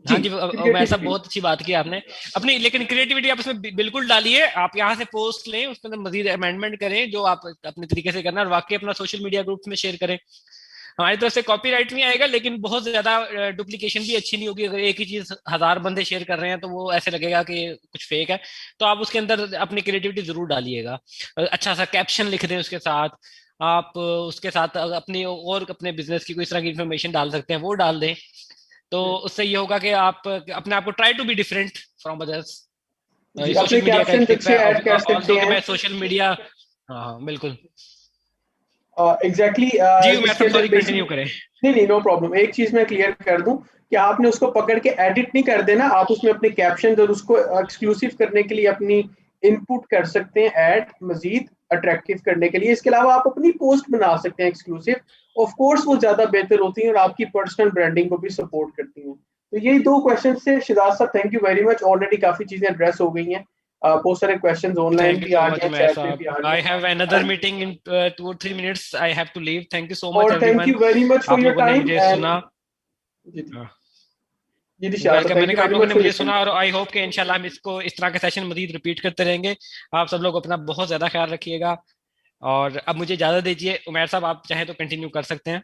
हाँ जी, मैं सब बहुत अच्छी बात की आपने अपनी, लेकिन क्रिएटिविटी आप उसमें बिल्कुल डालिए। आप यहाँ से पोस्ट लें, उसके अंदर मजीद अमेंडमेंट करें जो आप अपने तरीके से करना, और वाकई अपना सोशल मीडिया ग्रुप में शेयर करें। हमारी तरफ से कॉपीराइट नहीं आएगा, लेकिन बहुत ज्यादा डुप्लीकेशन भी अच्छी नहीं होगी। अगर एक ही चीज 1000 बंदे शेयर कर रहे हैं तो वो ऐसे लगेगा कि कुछ फेक है। तो आप उसके अंदर अपनी क्रिएटिविटी जरूर डालिएगा, अच्छा सा कैप्शन लिख दें उसके साथ। आप उसके साथ अपनी और अपने बिजनेस की कोई इस तरह की इंफॉर्मेशन डाल सकते हैं, वो डाल दें। तो उससे ये होगा कि आप अपने आप को try to be different from others. Social media का एक टिप है ऑल्सो कि मैं सोशल मीडिया, हाँ बिल्कुल एग्जैक्टली कंटिन्यू करें। नहीं, नो प्रॉब्लम। एक चीज मैं क्लियर कर दूं कि आपने उसको पकड़ के एडिट नहीं कर देना। आप उसमें अपने कैप्शन और उसको एक्सक्लूसिव करने के लिए अपनी इनपुट कर सकते हैं, ऐड मजीद अट्रैक्टिव करने के लिए। इसके अलावा आप अपनी पोस्ट बना सकते हैं एक्सक्लूसिव, ऑफ कोर्स वो ज्यादा बेहतर होती हैं और आपकी पर्सनल ब्रांडिंग को भी सपोर्ट करती हैं। तो यही 2 क्वेश्चन से शहजाद साहब, thank you very much. Already काफी चीजें एड्रेस हो गई हैं, बहुत सारे क्वेश्चंस ऑनलाइन भी आ गए, चैट पे भी आ गए। I have another meeting in 2 or 3 minutes. I have to leave. Thank you so much और everyone. Thank you very much for your time. मुझे सुना, वेलकम। मैंने कहा आप लोगों ने मुझे सुना, और आई होप कि इंशाल्लाह हम इसको इस तरह के सेशन मजीद रिपीट करते रहेंगे। आप सब लोग अपना बहुत ज्यादा ख्याल रखिएगा, और अब मुझे इजाजत दीजिए। उमैर साहब, आप चाहे तो कंटिन्यू कर सकते हैं।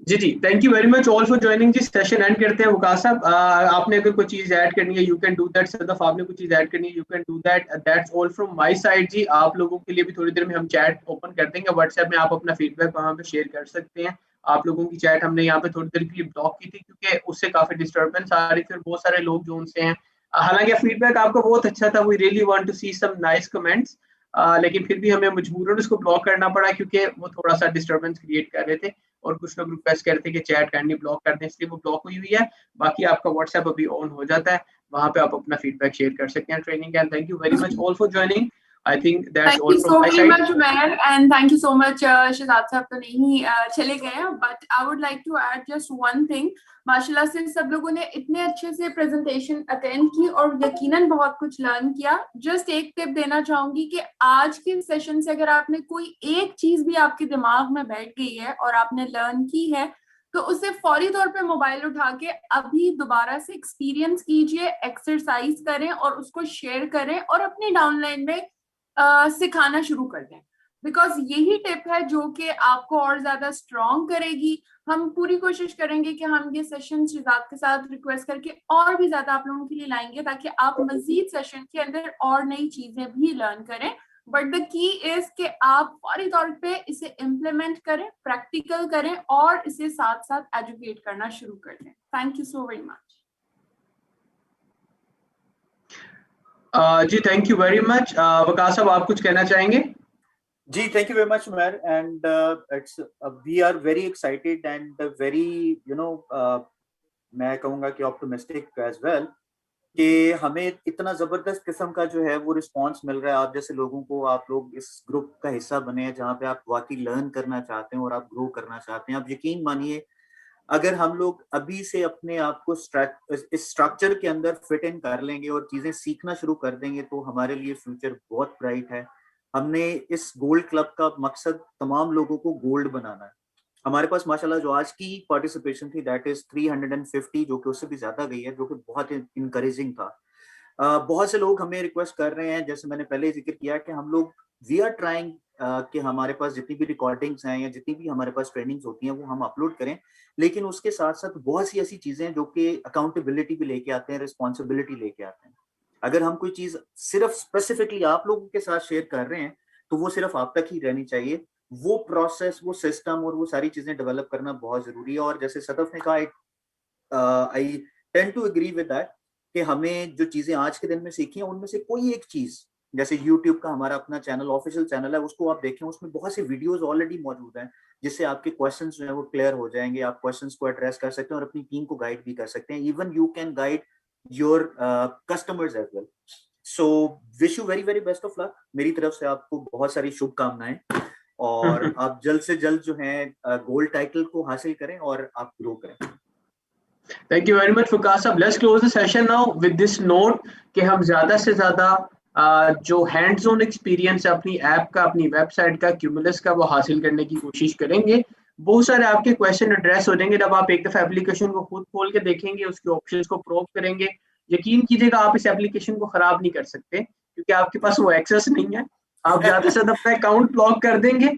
जी, thank you very much all for joining. जी, सेशन एंड करते हैं। वकार साहब, आपने अगर कोई चीज ऐड करनी है, you can do that. Sadaf, आपने कोई चीज ऐड करनी है, you can do that. That's all from my side. जी, आप लोगों के लिए भी थोड़ी देर में हम चैट ओपन कर देंगे व्हाट्सएप में, आप अपना फीडबैक वहां पे शेयर कर सकते हैं। आप लोगों की चैट हमने यहाँ पे थोड़ी देर के लिए ब्लॉक की थी, क्योंकि उससे काफी डिस्टर्बेंस आ रही थी और बहुत सारे लोग जो उनसे हैं। हालांकि फीडबैक आपका बहुत अच्छा था, we really want to see some nice comments, लेकिन फिर भी हमें मजबूरन उसको ब्लॉक करना पड़ा, क्योंकि वो थोड़ा सा डिस्टर्बेंस क्रिएट कर रहे थे और कुछ लोग रिक्वेस्ट कर रहे थे कि चैट काइंडली ब्लॉक कर दें, इसलिए वो ब्लॉक हुई हुई है। बाकी आपका व्हाट्सएप अभी ऑन हो जाता है, वहां पे आप अपना फीडबैक शेयर कर सकते हैं ट्रेनिंग का। Thank you very much all for joining. I think that's all from my side. Thank you so very much, Umair, and thank you so much, Shehzad साहब तो नहीं चले गए, but I would like to add just one thing. माशाल्लाह से सब लोगों ने इतने अच्छे से प्रेजेंटेशन अटेंड की और यकीनन बहुत कुछ लर्न किया। जस्ट एक टिप देना चाहूंगी कि आज के सेशन से अगर आपने कोई एक चीज भी आपके दिमाग में बैठ गई है और आपने लर्न की है, तो उसे फौरी तौर पे मोबाइल उठा के अभी दोबारा से एक्सपीरियंस कीजिए, एक्सरसाइज करें और उसको शेयर करें और अपनी डाउनलाइन में सिखाना शुरू कर दें, बिकॉज यही टिप है जो कि आपको और ज्यादा स्ट्रॉन्ग करेगी। हम पूरी कोशिश करेंगे कि हम ये सेशन शहजाद के साथ रिक्वेस्ट करके और भी ज्यादा आप लोगों के लिए लाएंगे, ताकि आप मजीद सेशन के अंदर और नई चीजें भी लर्न करें। बट द की इज कि आप फौरी तौर पे इसे इम्प्लीमेंट करें, प्रैक्टिकल करें और इसे साथ साथ एजुकेट करना शुरू कर दें। Thank you so very much. जी thank you very much. Waqas साहब आप कुछ कहना चाहेंगे? जी thank you very much Umar, and it's we are very excited and very मैं कहूँगा कि ऑप्टिमिस्टिक एज वेल कि हमें इतना जबरदस्त किस्म का जो है वो रिस्पांस मिल रहा है आप जैसे लोगों को। आप लोग इस ग्रुप का हिस्सा बने हैं जहाँ पे आप वाकई लर्न करना चाहते हैं और आप ग्रो करना चाहते हैं। आप यकीन मानिए अगर हम लोग अभी से अपने आप को इस स्ट्रक्चर के अंदर फिट इन कर लेंगे और चीजें सीखना शुरू कर देंगे तो हमारे लिए फ्यूचर बहुत ब्राइट है। हमने इस गोल्ड क्लब का मकसद तमाम लोगों को गोल्ड बनाना है। हमारे पास माशाल्लाह जो आज की पार्टिसिपेशन थी दैट इज 350, जो कि उससे भी ज्यादा गई है, जो कि बहुत इनकरेजिंग था। बहुत से लोग हमें रिक्वेस्ट कर रहे हैं, जैसे मैंने पहले जिक्र किया कि हम लोग वी आर ट्राइंग कि हमारे पास जितनी भी रिकॉर्डिंग्स हैं या जितनी भी हमारे पास ट्रेनिंग्स होती हैं वो हम अपलोड करें, लेकिन उसके साथ साथ बहुत सी ऐसी चीजें हैं जो कि अकाउंटेबिलिटी भी लेके आते हैं, रिस्पॉन्सिबिलिटी लेके आते हैं। अगर हम कोई चीज सिर्फ स्पेसिफिकली आप लोगों के साथ शेयर कर रहे हैं तो वो सिर्फ आप तक ही रहनी चाहिए। वो प्रोसेस, वो सिस्टम और वो सारी चीजें डेवलप करना बहुत जरूरी है। और जैसे सदफ ने कहा, I tend to agree with that कि हमें जो चीजें आज के दिन में सीखी हैं उनमें से कोई एक चीज, जैसे YouTube का हमारा अपना चैनल, ऑफिशियल चैनल है, उसको आप देखें, उसमें बहुत सी वीडियोस ऑलरेडी मौजूद हैं जिससे आपके क्वेश्चंस जो है वो क्लियर हो जाएंगे। आप क्वेश्चंस को एड्रेस कर सकते हैं और अपनी टीम को गाइड भी कर सकते हैं। Even you can guide your customers as well. So wish you very very best of luck. मेरी तरफ से आपको बहुत सारी शुभकामनाएं और आप जल्द से जल्द जो है गोल्ड टाइटल को हासिल करें और आप ग्रो करें। Thank you very much Waqas साहब। Let's close the session now with this note कि हम ज्यादा से ज्यादा जो हैंड्स ऑन एक्सपीरियंस है अपनी ऐप का, अपनी वेबसाइट का, क्यूमुलस का, वो हासिल करने की कोशिश करेंगे। बहुत सारे आपके क्वेश्चन एड्रेस हो जाएंगे जब आप एक दफा एप्लीकेशन को खुद खोल के देखेंगे, उसके ऑप्शंस को प्रोब करेंगे। यकीन कीजिएगा आप इस एप्लीकेशन को खराब नहीं कर सकते क्योंकि आपके पास वो एक्सेस नहीं है। आप ज्यादा से ज्यादा अपना अकाउंट लॉग कर देंगे।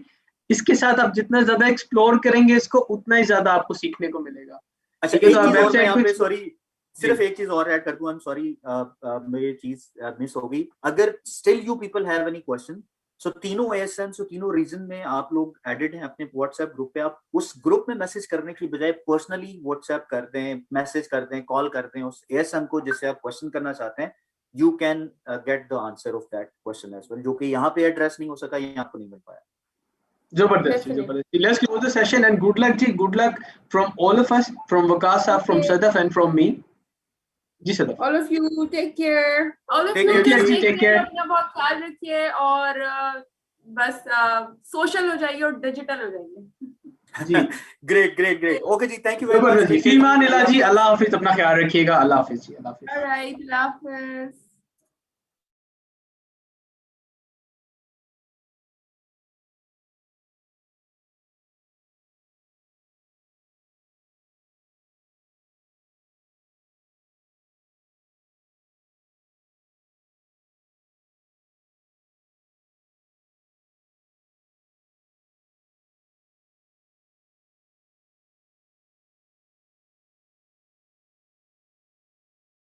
इसके साथ आप जितना ज्यादा एक्सप्लोर करेंगे इसको, उतना ही ज्यादा आपको सीखने को मिलेगा। अच्छा, एक चीज और मैं यहाँ पे सॉरी सिर्फ एक चीज और ऐड कर दूं, आई एम सॉरी मेरी चीज मिस हो गई। अगर still you people have any question, so तीनों ASN, सो तीनों रीजन में आप लोग एडेड हैं अपने व्हाट्सएप ग्रुप पे। आप उस ग्रुप में मैसेज करने की बजाय पर्सनली व्हाट्सएप कर दें, मैसेज कर दें, कॉल कर दें उस ASN को जिससे आप क्वेश्चन करना चाहते हैं। You can get the answer of that question as well, जो कि यहाँ पे एड्रेस नहीं हो सका, यहाँ पे नहीं मिल पाया। जबरदस्त जबरदस्त। Let's close the session and good luck ji, good luck from all of us, from Waqas sir, from Sadaf and from me. Ji Sadaf. All of you take care. All of you take care. अपना बहुत ख्याल रखिए और बस सोशल हो जाइए और डिजिटल हो जाइए। जी ग्रेट ग्रेट ग्रेट। ओके जी, थैंक यू वेरी मच। फीमान इला जी, अल्लाह हाफिज, अपना ख्याल रखिएगा। अल्लाह हाफिज जी, अल्लाह हाफिज। All right, अल्लाह हाफिज।